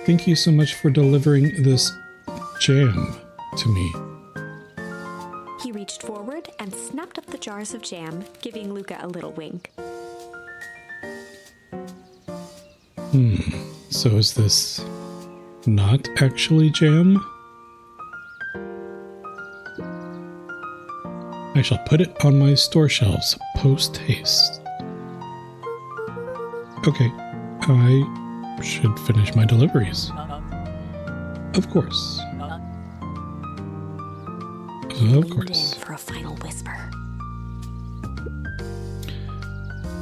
Thank you so much for delivering this jam to me. He reached forward and snapped up the jars of jam, giving Luca a little wink. So is this not actually jam? I shall put it on my store shelves post-haste. Okay, I should finish my deliveries. Of course. Of Leaned course. in for a final whisper.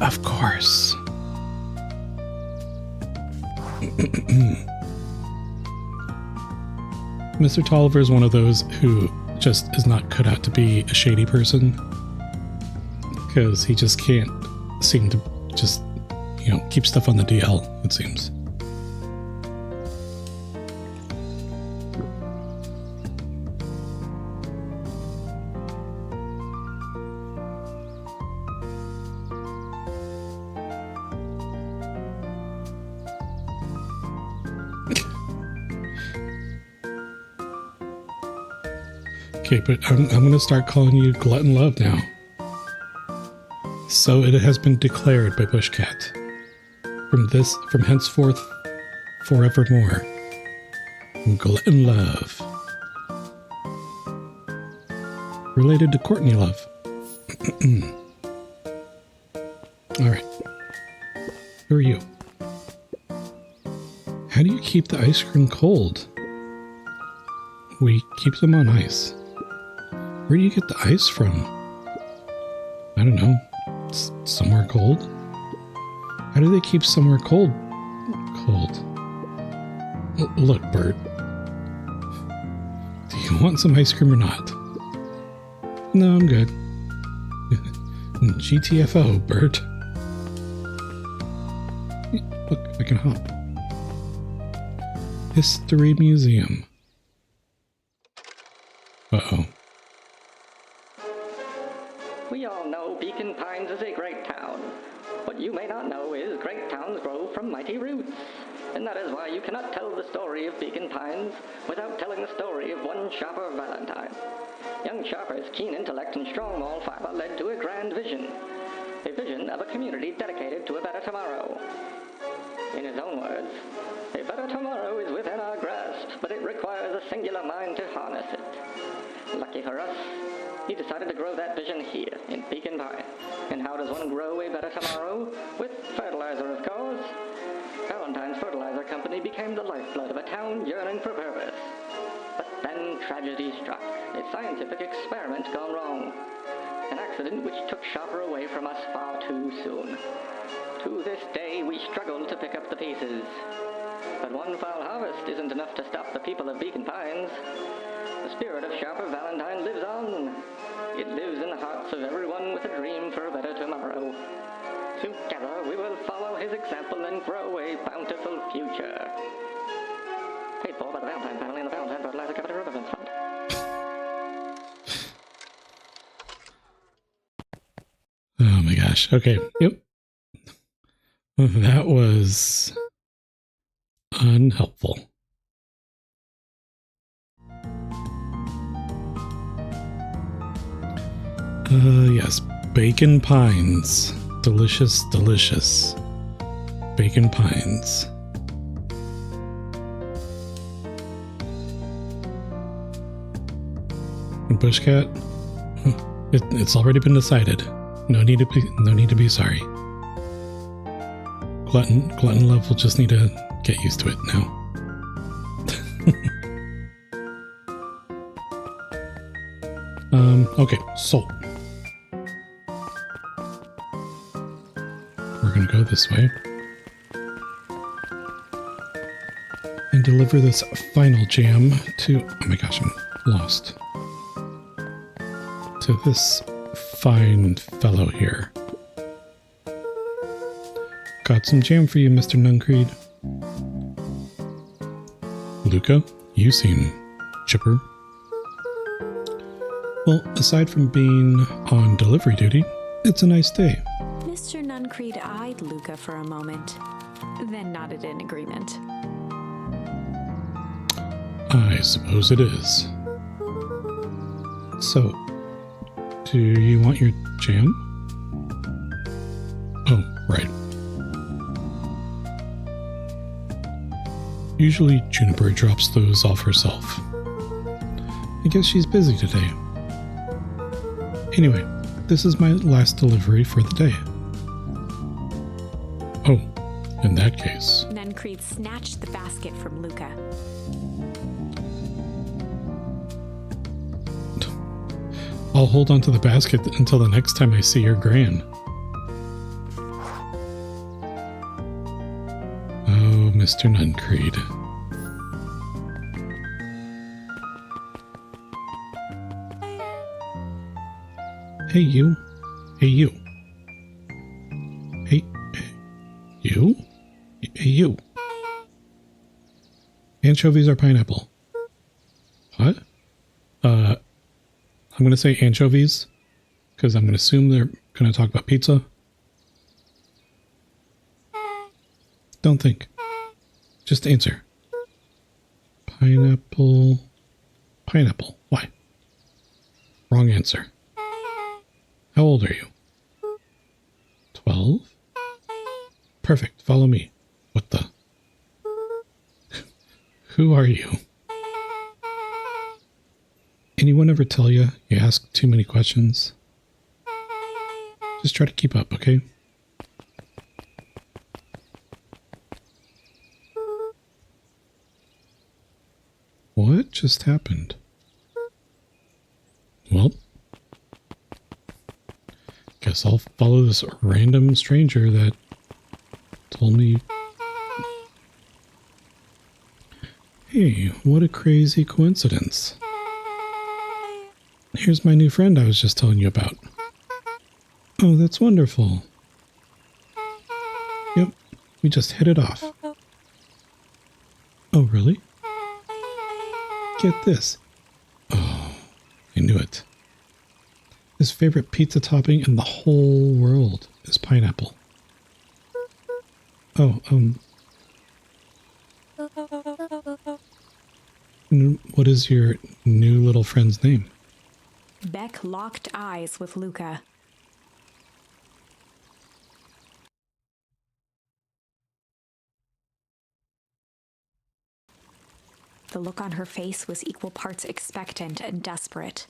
Of course. Mr. Tolliver is one of those who just is not cut out to be a shady person, because he just can't seem to just, keep stuff on the DL, it seems. Okay, but I'm going to start calling you Glutton Love now. So it has been declared by Bushcat. From henceforth, forevermore. Glutton Love. Related to Courtney Love. Alright. Who are you? How do you keep the ice cream cold? We keep them on ice. Where do you get the ice from? I don't know. Somewhere cold? How do they keep somewhere cold? Look, Bert. Do you want some ice cream or not? No, I'm good. GTFO, Bert. Look, I can hop. History Museum. Uh-oh. We all know Beacon Pines is a great town. What you may not know is great towns grow from mighty roots. And that is why you cannot tell the story of Beacon Pines without telling the story of one Sharper Valentine. Young Sharper's keen intellect and strong moral fiber led to a grand vision. A vision of a community dedicated to a better tomorrow. In his own words, a better tomorrow is within our grasp, but it requires a singular mind to harness it. Lucky for us, he decided to grow that vision here, in Beacon Pine. And how does one grow a better tomorrow? With fertilizer, of course. Valentine's Fertilizer Company became the lifeblood of a town yearning for purpose. But then tragedy struck, a scientific experiment gone wrong. An accident which took Shopper away from us far too soon. To this day, we struggle to pick up the pieces. But one foul harvest isn't enough to stop the people of Beacon Pines. The spirit of Sharper Valentine lives on. It lives in the hearts of everyone with a dream for a better tomorrow. Together, we will follow his example and grow a bountiful future. Paid for by the Valentine family and the Valentine Fertilizer Company Riverfront Fund. Oh my gosh. Okay. Yep. That was unhelpful. Yes. Bacon Pines. Delicious, delicious. Bacon Pines. And Bushcat? It's already been decided. No need to be sorry. Glutton Love will just need to get used to it now. Okay, so we're gonna go this way and deliver this final jam to, oh my gosh, I'm lost, to this fine fellow here. Got some jam for you, Mr. Nuncreed. Luca, you seem chipper. Well, aside from being on delivery duty, it's a nice day. Mr. Nuncreed eyed Luca for a moment, then nodded in agreement. I suppose it is. So, do you want your jam? Oh, right. Usually Juniper drops those off herself. I guess she's busy today. Anyway, this is my last delivery for the day. Oh, in that case. Nuncreed snatched the basket from Luca. I'll hold on to the basket until the next time I see your gran. Oh, Mr. Nuncreed. Hey, you. Hey, you. Hey, you? Hey, you. Anchovies or pineapple? What? I'm going to say anchovies, because I'm going to assume they're going to talk about pizza. Don't think. Just answer. Pineapple. Pineapple. Why? Wrong answer. How old are you? 12? Perfect. Follow me. What the? Who are you? Anyone ever tell you ask too many questions? Just try to keep up, okay? What just happened? Well, guess I'll follow this random stranger that told me. Hey, what a crazy coincidence. Here's my new friend I was just telling you about. Oh, that's wonderful. Yep, we just hit it off. Oh, really? Get this. Oh, I knew it. His favorite pizza topping in the whole world is pineapple. Oh, what is your new little friend's name? Beck locked eyes with Luca. The look on her face was equal parts expectant and desperate.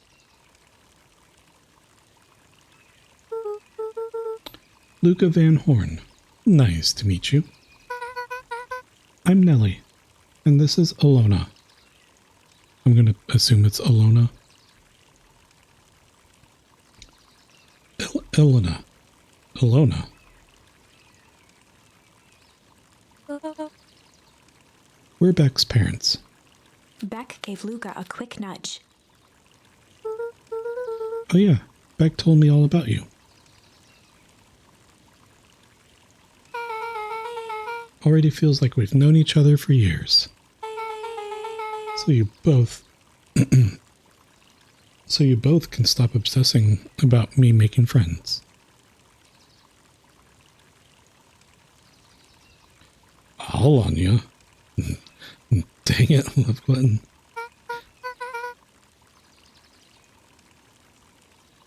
Luca Van Horn. Nice to meet you. I'm Nellie, and this is Alona. I'm going to assume it's Alona. Elena. Alona. We're Beck's parents. Beck gave Luca a quick nudge. Oh yeah, Beck told me all about you. Already feels like we've known each other for years. So you both can stop obsessing about me making friends. All on ya. Dang it, love button.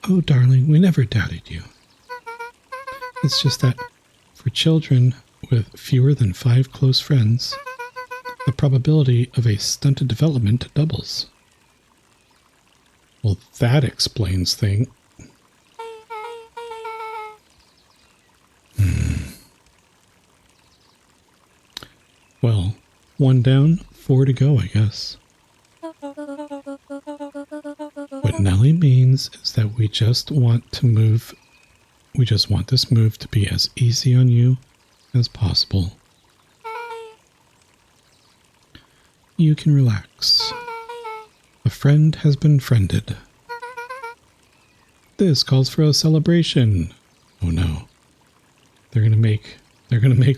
Oh, darling, we never doubted you. It's just that for children with fewer than 5 close friends, the probability of a stunted development doubles. Well, that explains things. Well, 1 down, 4 to go, I guess. What Nellie means is that we just want this move to be as easy on you as possible. You can relax. A friend has been friended. This calls for a celebration. Oh no. They're gonna make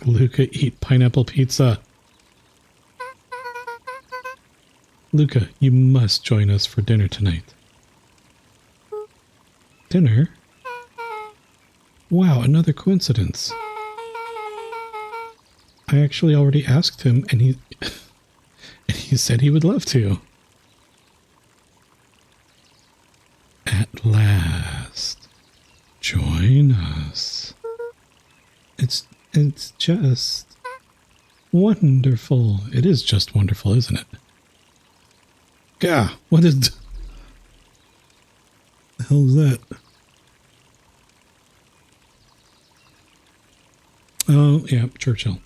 Luca eat pineapple pizza. Luca, you must join us for dinner tonight. Dinner? Wow, another coincidence. I actually already asked him and he said he would love to. At last. Join us. It's just wonderful. It is just wonderful, isn't it? Gah, what is... the hell is that? Oh, yeah, Churchill.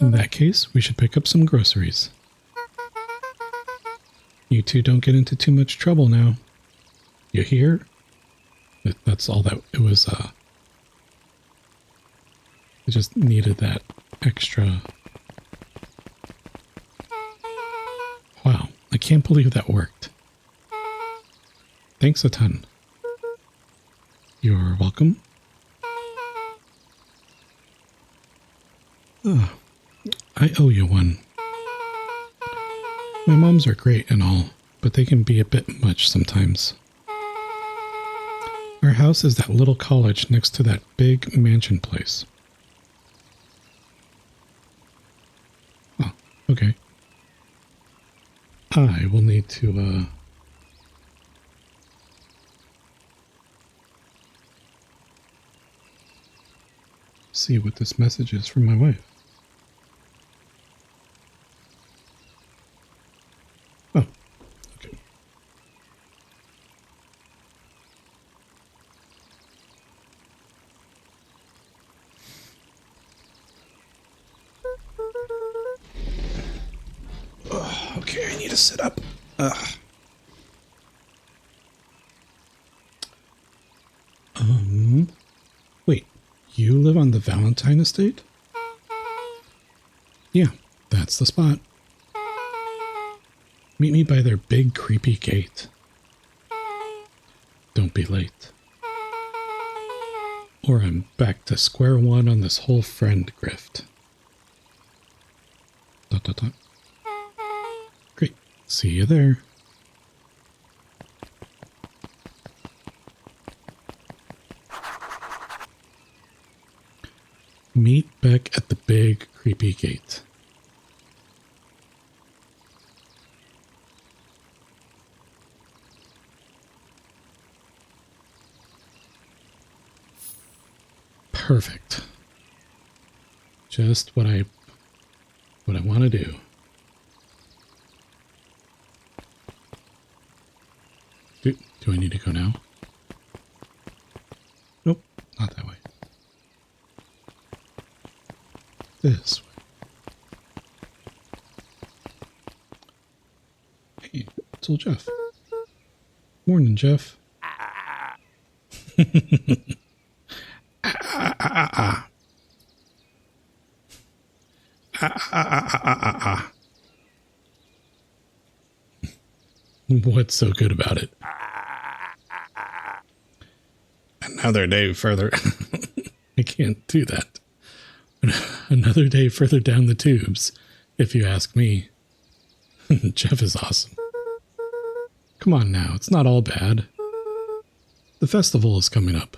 In that case, we should pick up some groceries. You two don't get into too much trouble now. You hear? That's all that it was, it just needed that extra... Wow, I can't believe that worked. Thanks a ton. You're welcome. Oh, I owe you one. My moms are great and all, but they can be a bit much sometimes. Our house is that little college next to that big mansion place. Oh, okay. I will need to, see what this message is from my wife. Oh, okay. Okay, I need to sit up. Wait, you live on the Valentine estate? Yeah, that's the spot. Meet me by their big creepy gate. Don't be late. Or I'm back to square one on this whole friend grift. ... Great. See you there. Meet Beck at the big creepy gate. Perfect. Just what I want to do. Do I need to go now? This way. Hey, it's old Jeff. Morning, Jeff. What's so good about it? Another day further. I can't do that. Another day further down the tubes, if you ask me. Jeff is awesome. Come on now, it's not all bad. The festival is coming up.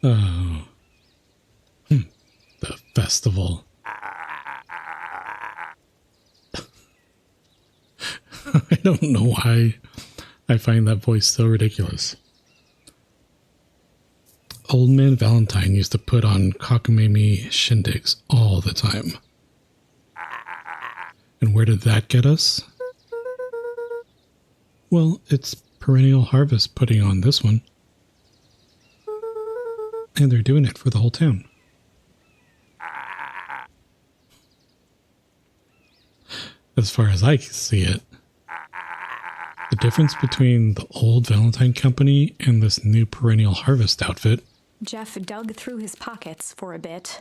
Oh. The festival. I don't know why I find that voice so ridiculous. Old Man Valentine used to put on cockamamie shindigs all the time. And where did that get us? Well, it's Perennial Harvest putting on this one. And they're doing it for the whole town. As far as I can see it, the difference between the old Valentine Company and this new Perennial Harvest outfit Jeff dug through his pockets for a bit.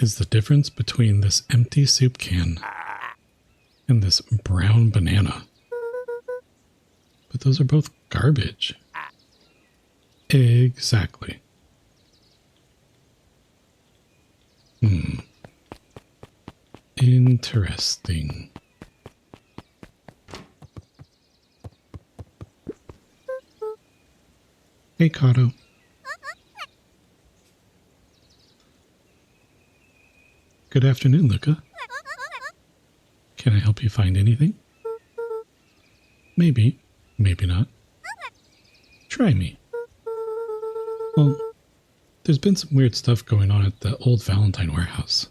is the difference between this empty soup can and this brown banana. But those are both garbage. Exactly. Interesting. Hey, Kato. Good afternoon, Luca. Can I help you find anything? Maybe, maybe not. Try me. Well, there's been some weird stuff going on at the old Valentine warehouse.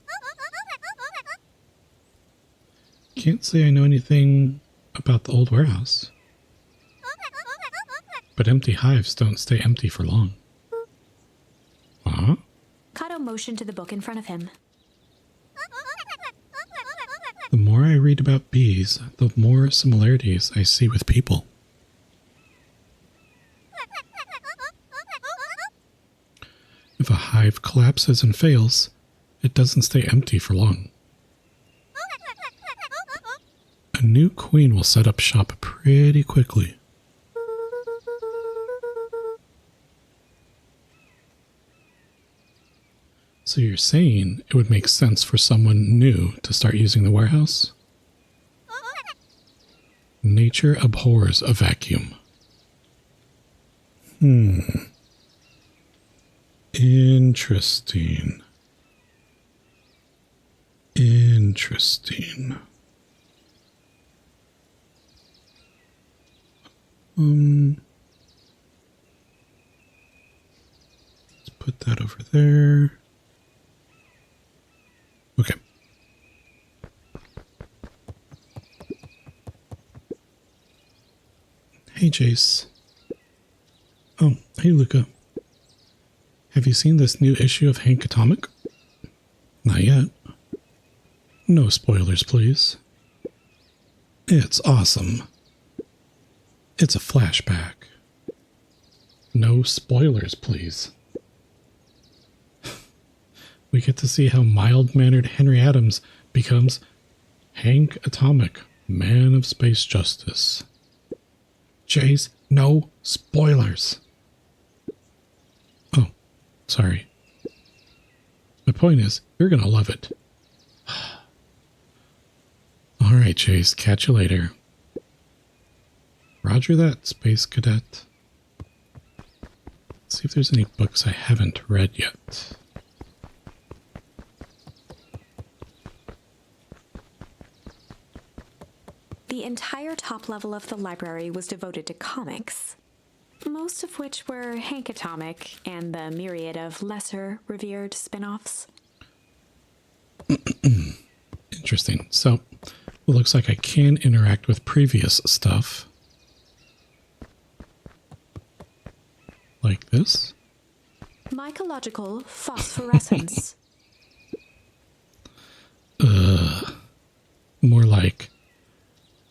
Can't say I know anything about the old warehouse. But empty hives don't stay empty for long. Huh? Kato motioned to the book in front of him. The more I read about bees, the more similarities I see with people. If a hive collapses and fails, it doesn't stay empty for long. A new queen will set up shop pretty quickly. So you're saying it would make sense for someone new to start using the warehouse? Nature abhors a vacuum. Interesting. Interesting. Let's put that over there. Okay. Hey, Jace. Oh, hey, Luca. Have you seen this new issue of Hank Atomic? Not yet. No spoilers, please. It's awesome. It's a flashback. No spoilers, please. We get to see how mild-mannered Henry Adams becomes Hank Atomic, man of space justice. Jace, no spoilers. Oh, sorry. My point is, you're gonna love it. Alright, Jace, catch you later. Roger that, Space Cadet. Let's see if there's any books I haven't read yet. The entire top level of the library was devoted to comics, most of which were Hank Atomic and the myriad of lesser revered spin-offs. Interesting. So, it looks like I can interact with previous stuff. Like this. mycological phosphorescence. More like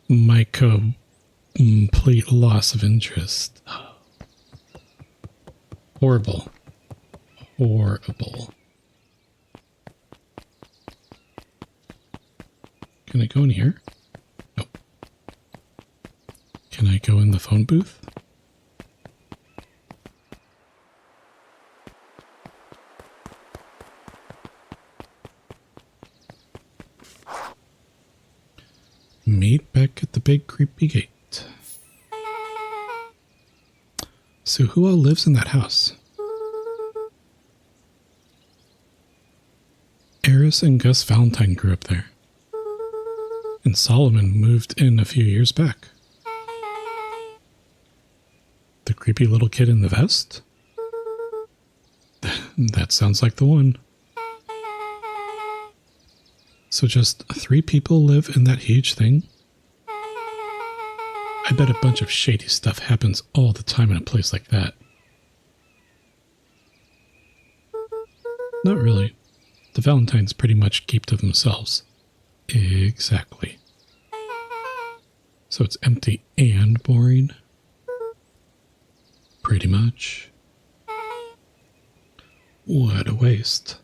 my complete loss of interest. Horrible. Horrible. Can I go in here? Nope. Can I go in the phone booth? Meet back at the big creepy gate. So who all lives in that house? Eris and Gus Valentine grew up there. And Solomon moved in a few years back. The creepy little kid in the vest? That sounds like the one. So just 3 people live in that huge thing? I bet a bunch of shady stuff happens all the time in a place like that. Not really. The Valentines pretty much keep to themselves. Exactly. So it's empty and boring? Pretty much. What a waste.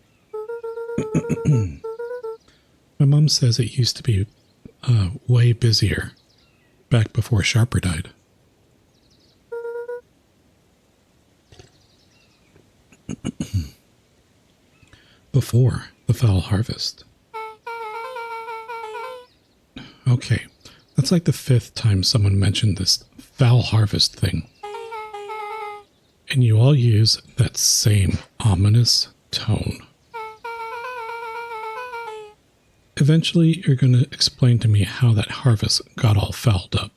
My mom says it used to be way busier back before Sharper died. Before the foul harvest. Okay, that's like the 5th time someone mentioned this foul harvest thing. And you all use that same ominous tone. Eventually, you're going to explain to me how that harvest got all fouled up.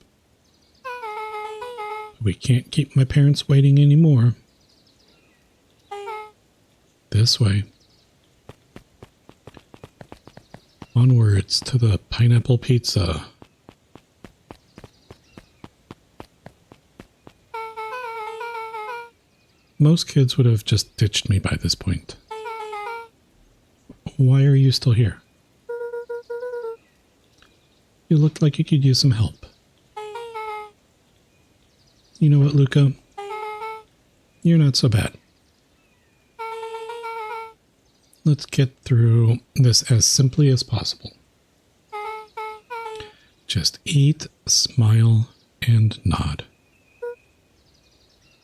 We can't keep my parents waiting anymore. This way. Onwards to the pineapple pizza. Most kids would have just ditched me by this point. Why are you still here? You looked like you could use some help. You know what, Luca? You're not so bad. Let's get through this as simply as possible. Just eat, smile, and nod.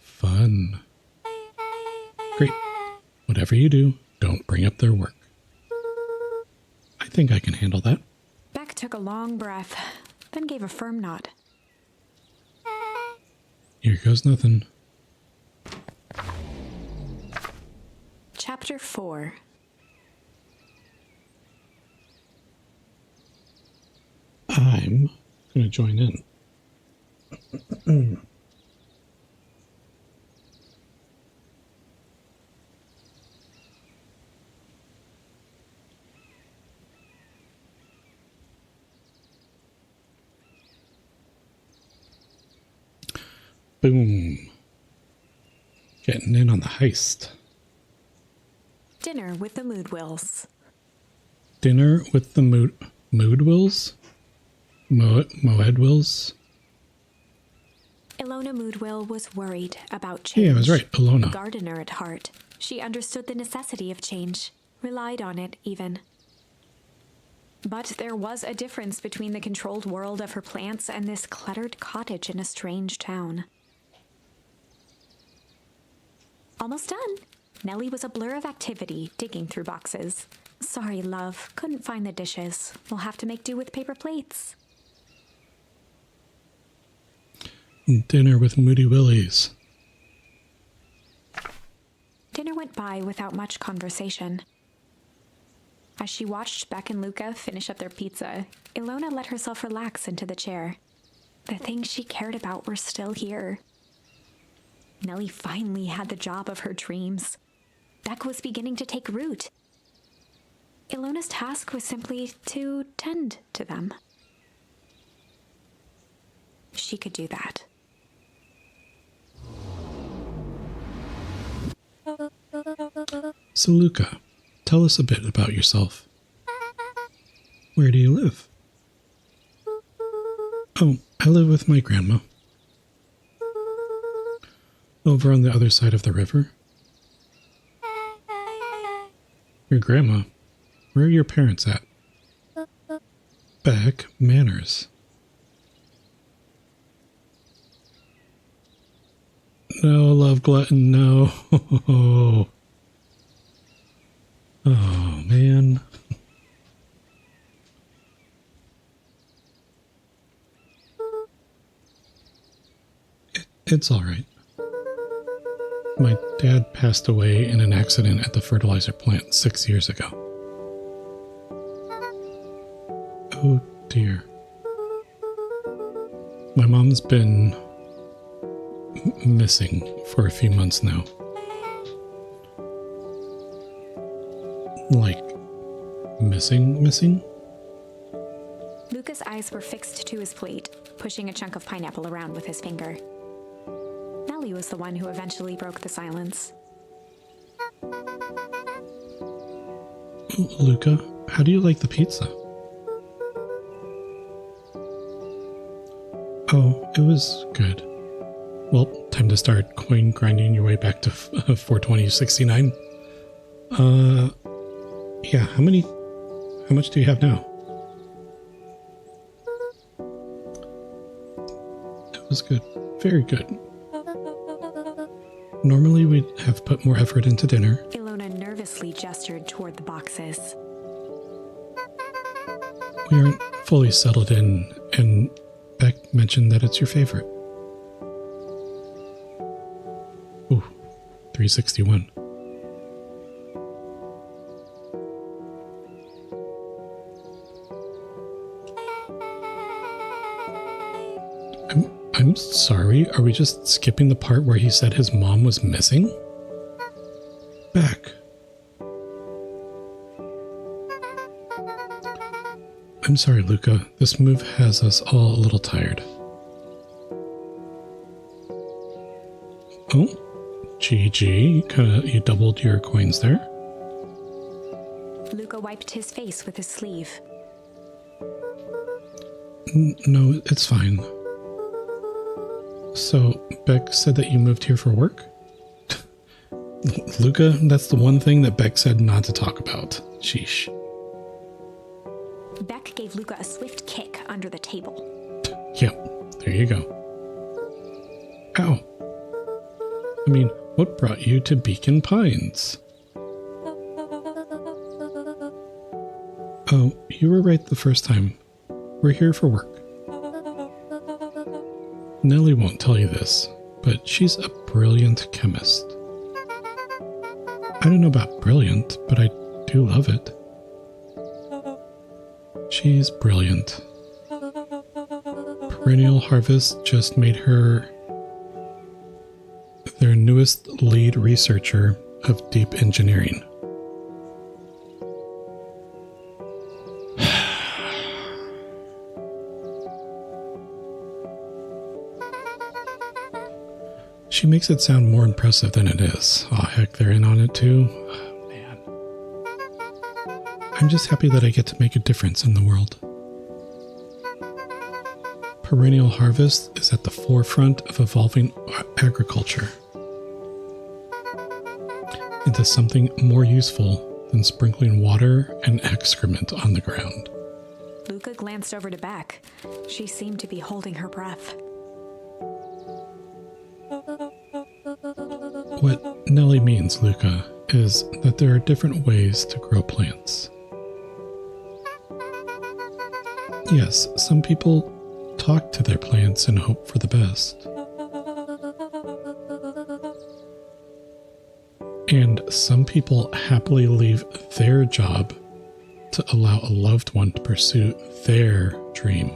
Fun. Great. Whatever you do, don't bring up their work. I think I can handle that. Beck took a long breath, then gave a firm nod. Here goes nothing. Chapter 4. I'm going to join in. Boom. Getting in on the heist. Dinner with the Moodwills. Dinner with the Moodwills? Moedwills? Ilona Moodwill was worried about change. Yeah, I was right. Ilona. A gardener at heart, she understood the necessity of change, relied on it even. But there was a difference between the controlled world of her plants and this cluttered cottage in a strange town. Almost done. Nellie was a blur of activity, digging through boxes. Sorry, love. Couldn't find the dishes. We'll have to make do with paper plates. Dinner with Moody Willies. Dinner went by without much conversation. As she watched Beck and Luca finish up their pizza, Ilona let herself relax into the chair. The things she cared about were still here. Nellie finally had the job of her dreams. Beck was beginning to take root. Ilona's task was simply to tend to them. She could do that. So Luca, tell us a bit about yourself. Where do you live? Oh, I live with my grandma. Over on the other side of the river. Your grandma? Where are your parents at? Beck Manors. No, Love Glutton, no. Oh, man. It's all right. My dad passed away in an accident at the fertilizer plant 6 years ago. Oh, dear. My mom's been missing for a few months now. Like, missing? Luca's eyes were fixed to his plate, pushing a chunk of pineapple around with his finger. Nellie was the one who eventually broke the silence. Luca, how do you like the pizza? Oh, it was good. Well, time to start coin grinding your way back to 420.69. Yeah, how much do you have now? It was good. Very good. Normally we'd have put more effort into dinner. Ilona nervously gestured toward the boxes. We aren't fully settled in, and Beck mentioned that it's your favorite. Ooh, 361. I'm sorry, are we just skipping the part where he said his mom was missing? Beck. I'm sorry, Luca. This move has us all a little tired. Oh, GG. You doubled your coins there. Luca wiped his face with his sleeve. No, it's fine. So, Beck said that you moved here for work? Luca, that's the one thing that Beck said not to talk about. Sheesh. Beck gave Luca a swift kick under the table. Yep, there you go. Ow. I mean, what brought you to Beacon Pines? Oh, you were right the first time. We're here for work. Nellie won't tell you this, but she's a brilliant chemist. I don't know about brilliant, but I do love it. She's brilliant. Perennial Harvest just made her their newest lead researcher of deep engineering. She makes it sound more impressive than it is. Aw, heck, they're in on it too. Man. I'm just happy that I get to make a difference in the world. Perennial Harvest is at the forefront of evolving agriculture into something more useful than sprinkling water and excrement on the ground. Luca glanced over to Beck. She seemed to be holding her breath. What Nellie means, Luca, is that there are different ways to grow plants. Yes, some people talk to their plants and hope for the best. And some people happily leave their job to allow a loved one to pursue their dream.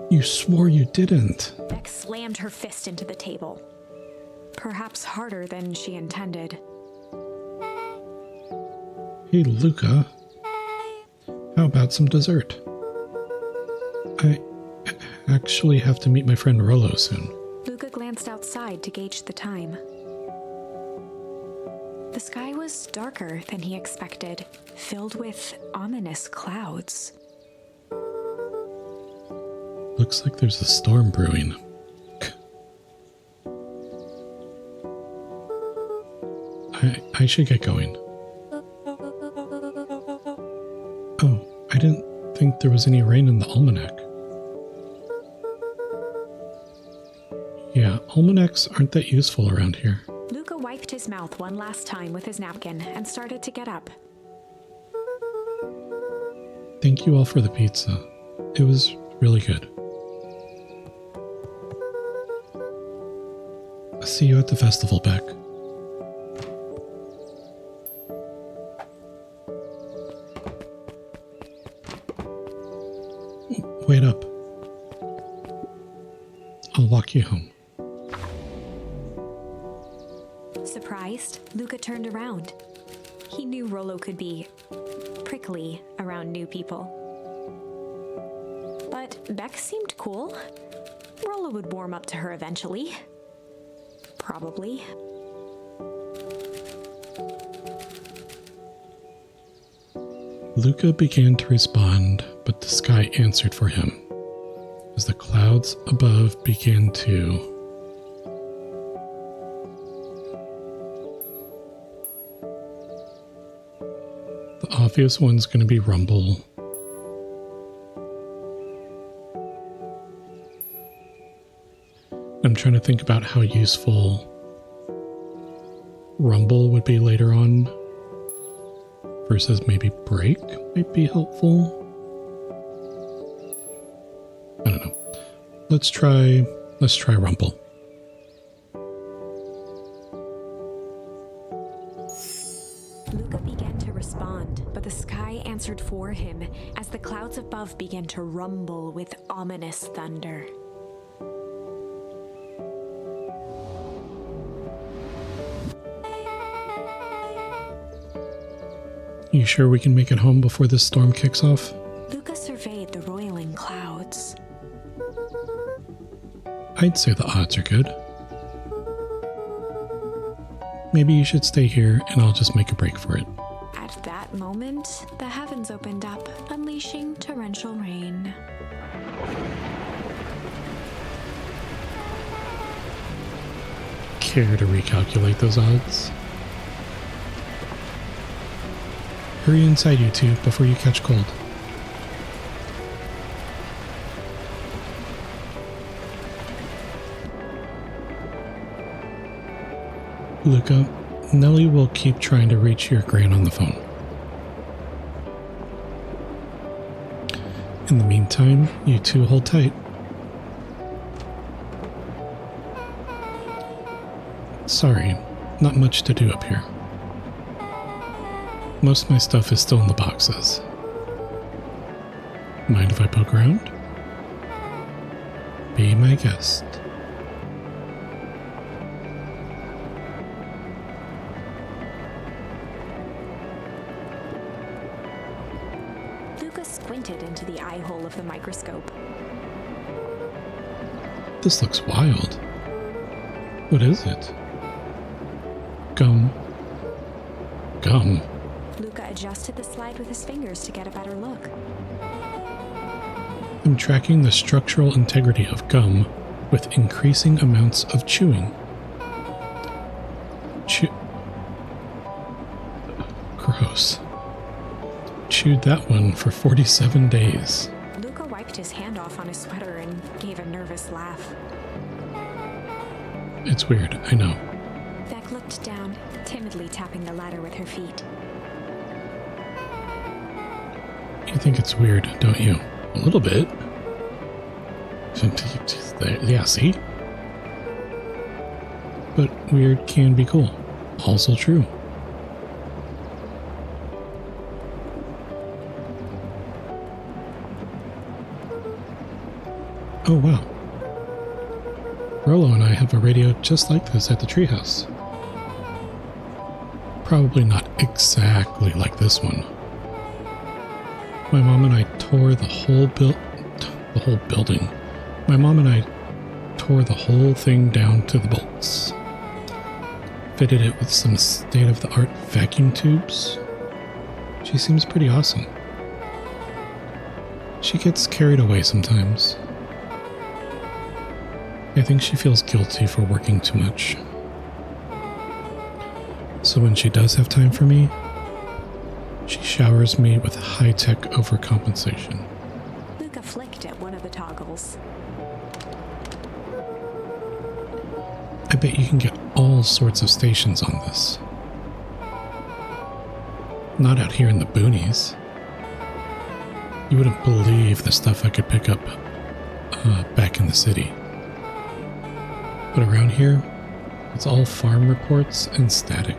You swore you didn't. Beck slammed her fist into the table. Perhaps harder than she intended. Hey, Luca. How about some dessert? actually have to meet my friend Rollo soon. Luca glanced outside to gauge the time. The sky was darker than he expected, filled with ominous clouds. Looks like there's a storm brewing. I should get going. Oh, I didn't think there was any rain in the almanac. Yeah, almanacs aren't that useful around here. Luca wiped his mouth one last time with his napkin and started to get up. Thank you all for the pizza. It was really good. I'll see you at the festival, Beck. Wait up. I'll walk you home. Surprised, Luca turned around. He knew Rollo could be prickly around new people. But Beck seemed cool. Rollo would warm up to her eventually. Probably. Luca began to respond, but the sky answered for him as the clouds above began to the obvious one's going to be rumble. I'm trying to think about how useful rumble would be later on versus maybe break might be helpful. I don't know. Let's try rumble. Luca began to respond, but the sky answered for him as the clouds above began to rumble with ominous thunder. You sure we can make it home before this storm kicks off? Luca surveyed the roiling clouds. I'd say the odds are good. Maybe you should stay here and I'll just make a break for it. At that moment, the heavens opened up, unleashing torrential rain. Care to recalculate those odds? Hurry inside, you two, before you catch cold. Luca, Nellie will keep trying to reach your gran on the phone. In the meantime, you two hold tight. Sorry, not much to do up here. Most of my stuff is still in the boxes. Mind if I poke around? Be my guest. Luca squinted into the eye hole of the microscope. This looks wild. What is it? Gum. Gum. Luca adjusted the slide with his fingers to get a better look. I'm tracking the structural integrity of gum with increasing amounts of chewing. Gross. Chewed that one for 47 days. Luca wiped his hand off on his sweater and gave a nervous laugh. It's weird, I know. Beck looked down, timidly tapping the ladder with her feet. You think it's weird, don't you? A little bit. Yeah, see? But weird can be cool. Also true. Oh, wow. Rollo and I have a radio just like this at the treehouse. Probably not exactly like this one. My mom and I tore the whole building My mom and I tore the whole thing down to the bolts. Fitted it with some state-of-the-art vacuum tubes. She seems pretty awesome. She gets carried away sometimes. I think she feels guilty for working too much. So when she does have time for me, she showers me with high-tech overcompensation. Luca flicked at one of the toggles. I bet you can get all sorts of stations on this. Not out here in the boonies. You wouldn't believe the stuff I could pick up back in the city. But around here, it's all farm reports and static.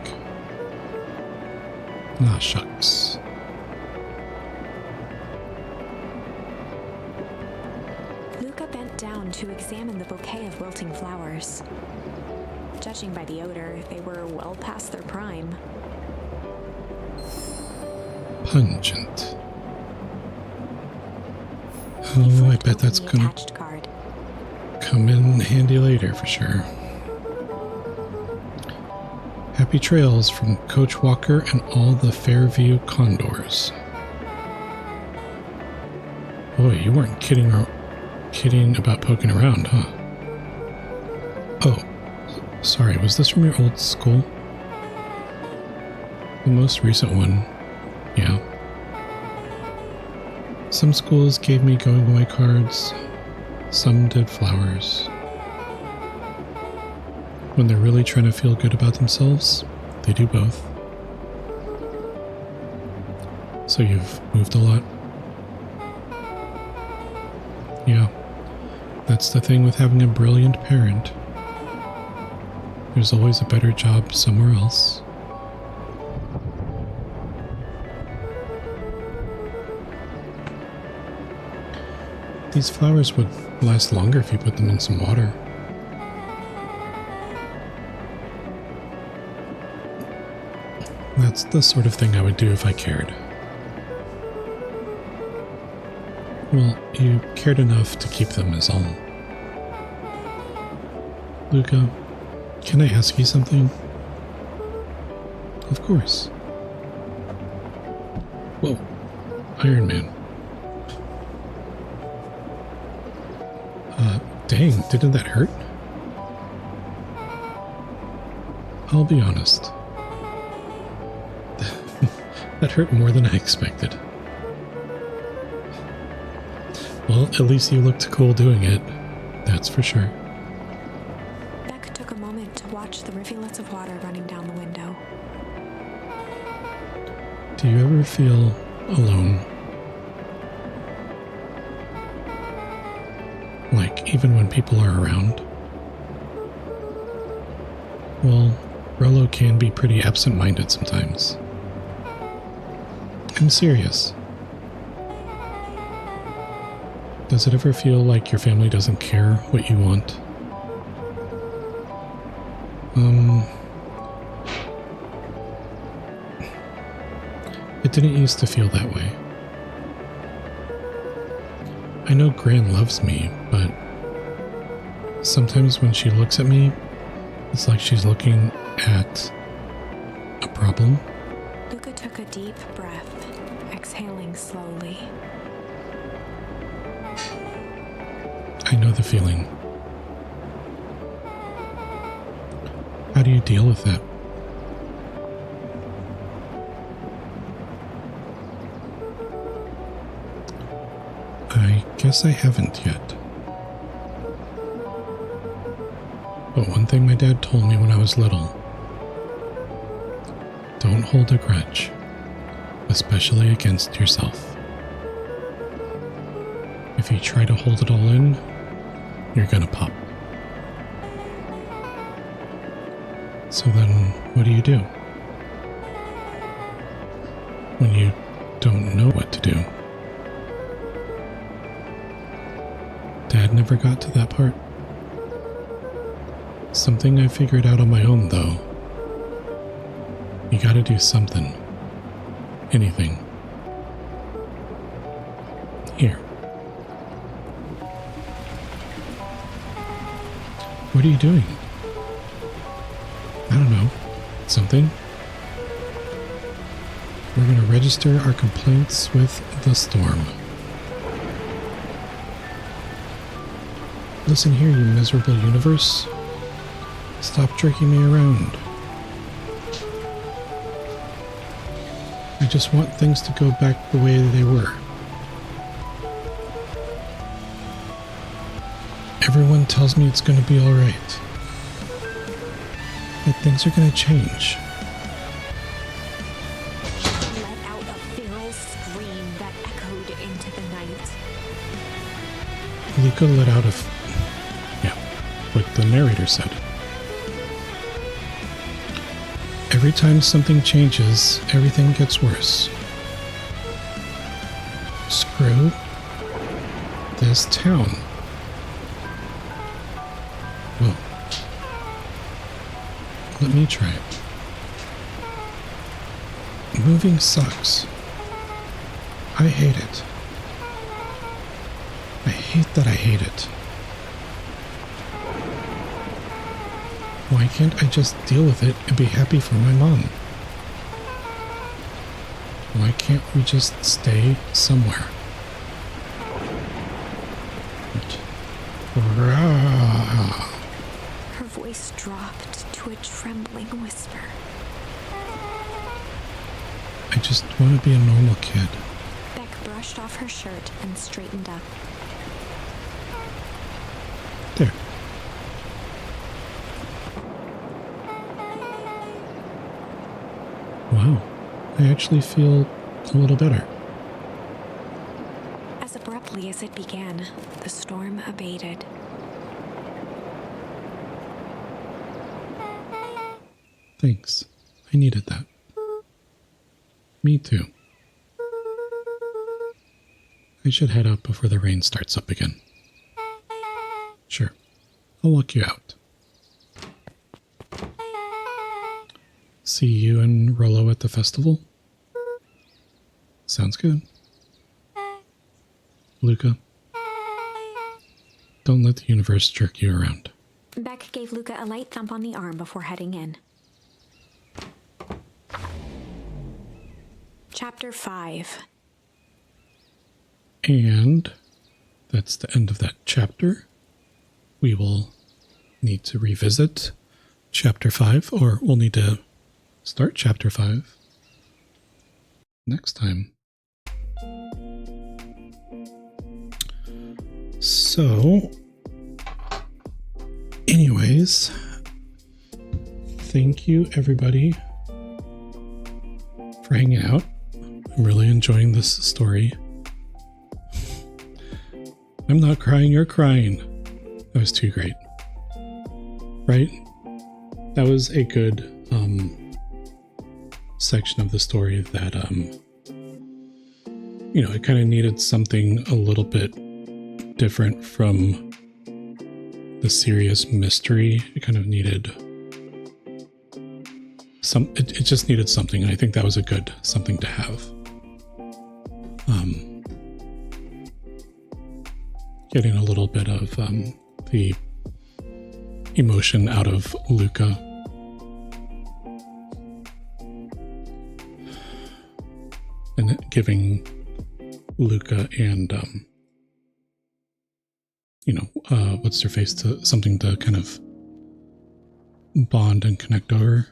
Ah, shucks. Luca bent down to examine the bouquet of wilting flowers. Judging by the odor, they were well past their prime. Pungent. Oh, I bet that's gonna come in handy later for sure. Happy trails from Coach Walker and all the Fairview Condors. Boy, you weren't kidding about poking around, huh? Oh, sorry, was this from your old school? The most recent one, yeah. Some schools gave me going away cards, some did flowers. When they're really trying to feel good about themselves, they do both. So you've moved a lot? Yeah, that's the thing with having a brilliant parent. There's always a better job somewhere else. These flowers would last longer if you put them in some water. That's the sort of thing I would do if I cared. Well, you cared enough to keep them is all. Luca, can I ask you something? Of course. Whoa, Iron Man. Dang, didn't that hurt? I'll be honest. That hurt more than I expected. Well, at least you looked cool doing it. That's for sure. Beck took a moment to watch the rivulets of water running down the window. Do you ever feel alone? Like, even when people are around? Well, Rollo can be pretty absent-minded sometimes. I'm serious. Does it ever feel like your family doesn't care what you want? It didn't used to feel that way. I know Gran loves me, but sometimes when she looks at me, it's like she's looking at a problem. Luca took a deep breath, exhaling slowly. I know the feeling. How do you deal with that? I guess I haven't yet. But one thing my dad told me when I was little: don't hold a grudge, especially against yourself. If you try to hold it all in, you're gonna pop. So then, what do you do? When you don't know what to do? Dad never got to that part. Something I figured out on my own, though. You gotta do something. Anything. Here. What are you doing? I don't know. Something? We're going to register our complaints with the storm. Listen here, you miserable universe. Stop jerking me around. I just want things to go back the way they were. Everyone tells me it's going to be alright. But things are going to change. Let out a feral scream that echoed into the night. Luca let out what the narrator said. Every time something changes, everything gets worse. Screw this town. Well, let me try it. Moving sucks. I hate it. I hate that I hate it. Why can't I just deal with it and be happy for my mom? Why can't we just stay somewhere? Her voice dropped to a trembling whisper. I just want to be a normal kid. Beck brushed off her shirt and straightened up. There. Wow, I actually feel a little better. As abruptly as it began, the storm abated. Thanks. I needed that. Me too. I should head out before the rain starts up again. Sure, I'll walk you out. See you and Rollo at the festival? Sounds good. Luca, don't let the universe jerk you around. Beck gave Luca a light thump on the arm before heading in. Chapter 5. And that's the end of that chapter. We will need to revisit Chapter 5, or we'll need to start Chapter 5 next time. So, anyways, thank you everybody for hanging out. I'm really enjoying this story. I'm not crying, you're crying. That was too great. Right? That was a good section of the story that, it kind of needed something a little bit different from the serious mystery. It kind of needed it just needed something, and I think that was a good something to have. Getting a little bit of the emotion out of Luca. And giving Luca and what's their face to something to kind of bond and connect over.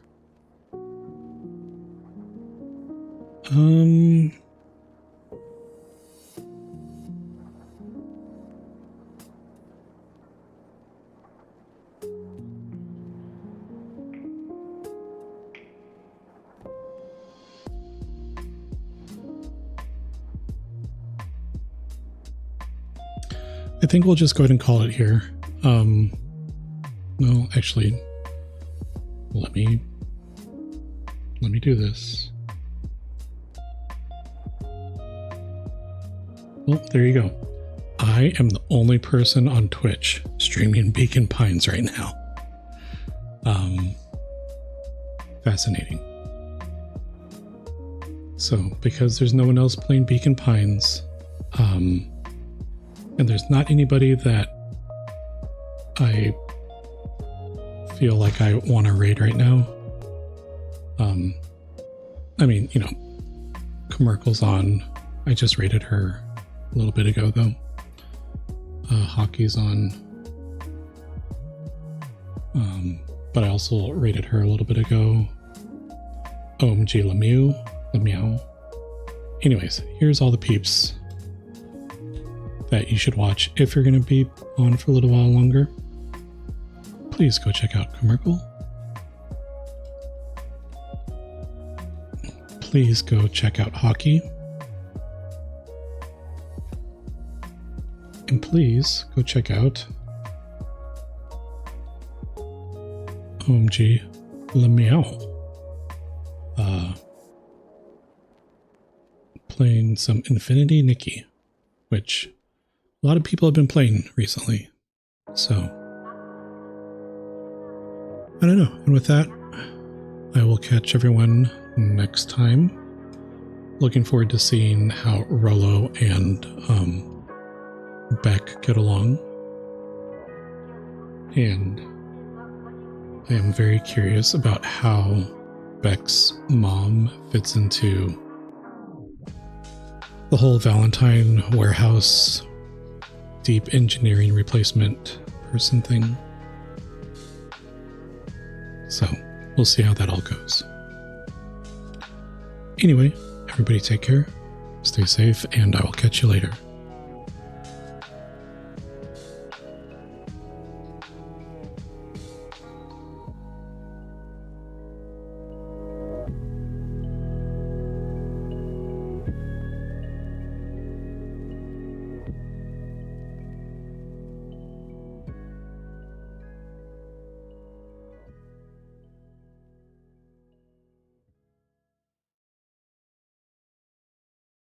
I think we'll just go ahead and call it here. No, actually, let me do this. Well, there you go. I am the only person on Twitch streaming Beacon Pines right now. Fascinating. So, because there's no one else playing Beacon Pines, and there's not anybody that I feel like I want to raid right now. I mean, you know, Commerkel's on. I just raided her a little bit ago, though. Hockey's on. But I also raided her a little bit ago. OMG Lemieux. Anyways, here's all the peeps that you should watch if you're going to be on for a little while longer. Please go check out Commerkel. Please go check out Hockey. And please go check out OMG Lemieux. Playing some Infinity Nikki, which a lot of people have been playing recently. So, I don't know. And with that, I will catch everyone next time. Looking forward to seeing how Rollo and Beck get along. And I am very curious about how Beck's mom fits into the whole Valentine warehouse deep engineering replacement person thing. So we'll see how that all goes. Anyway, everybody take care, stay safe, and I will catch you later.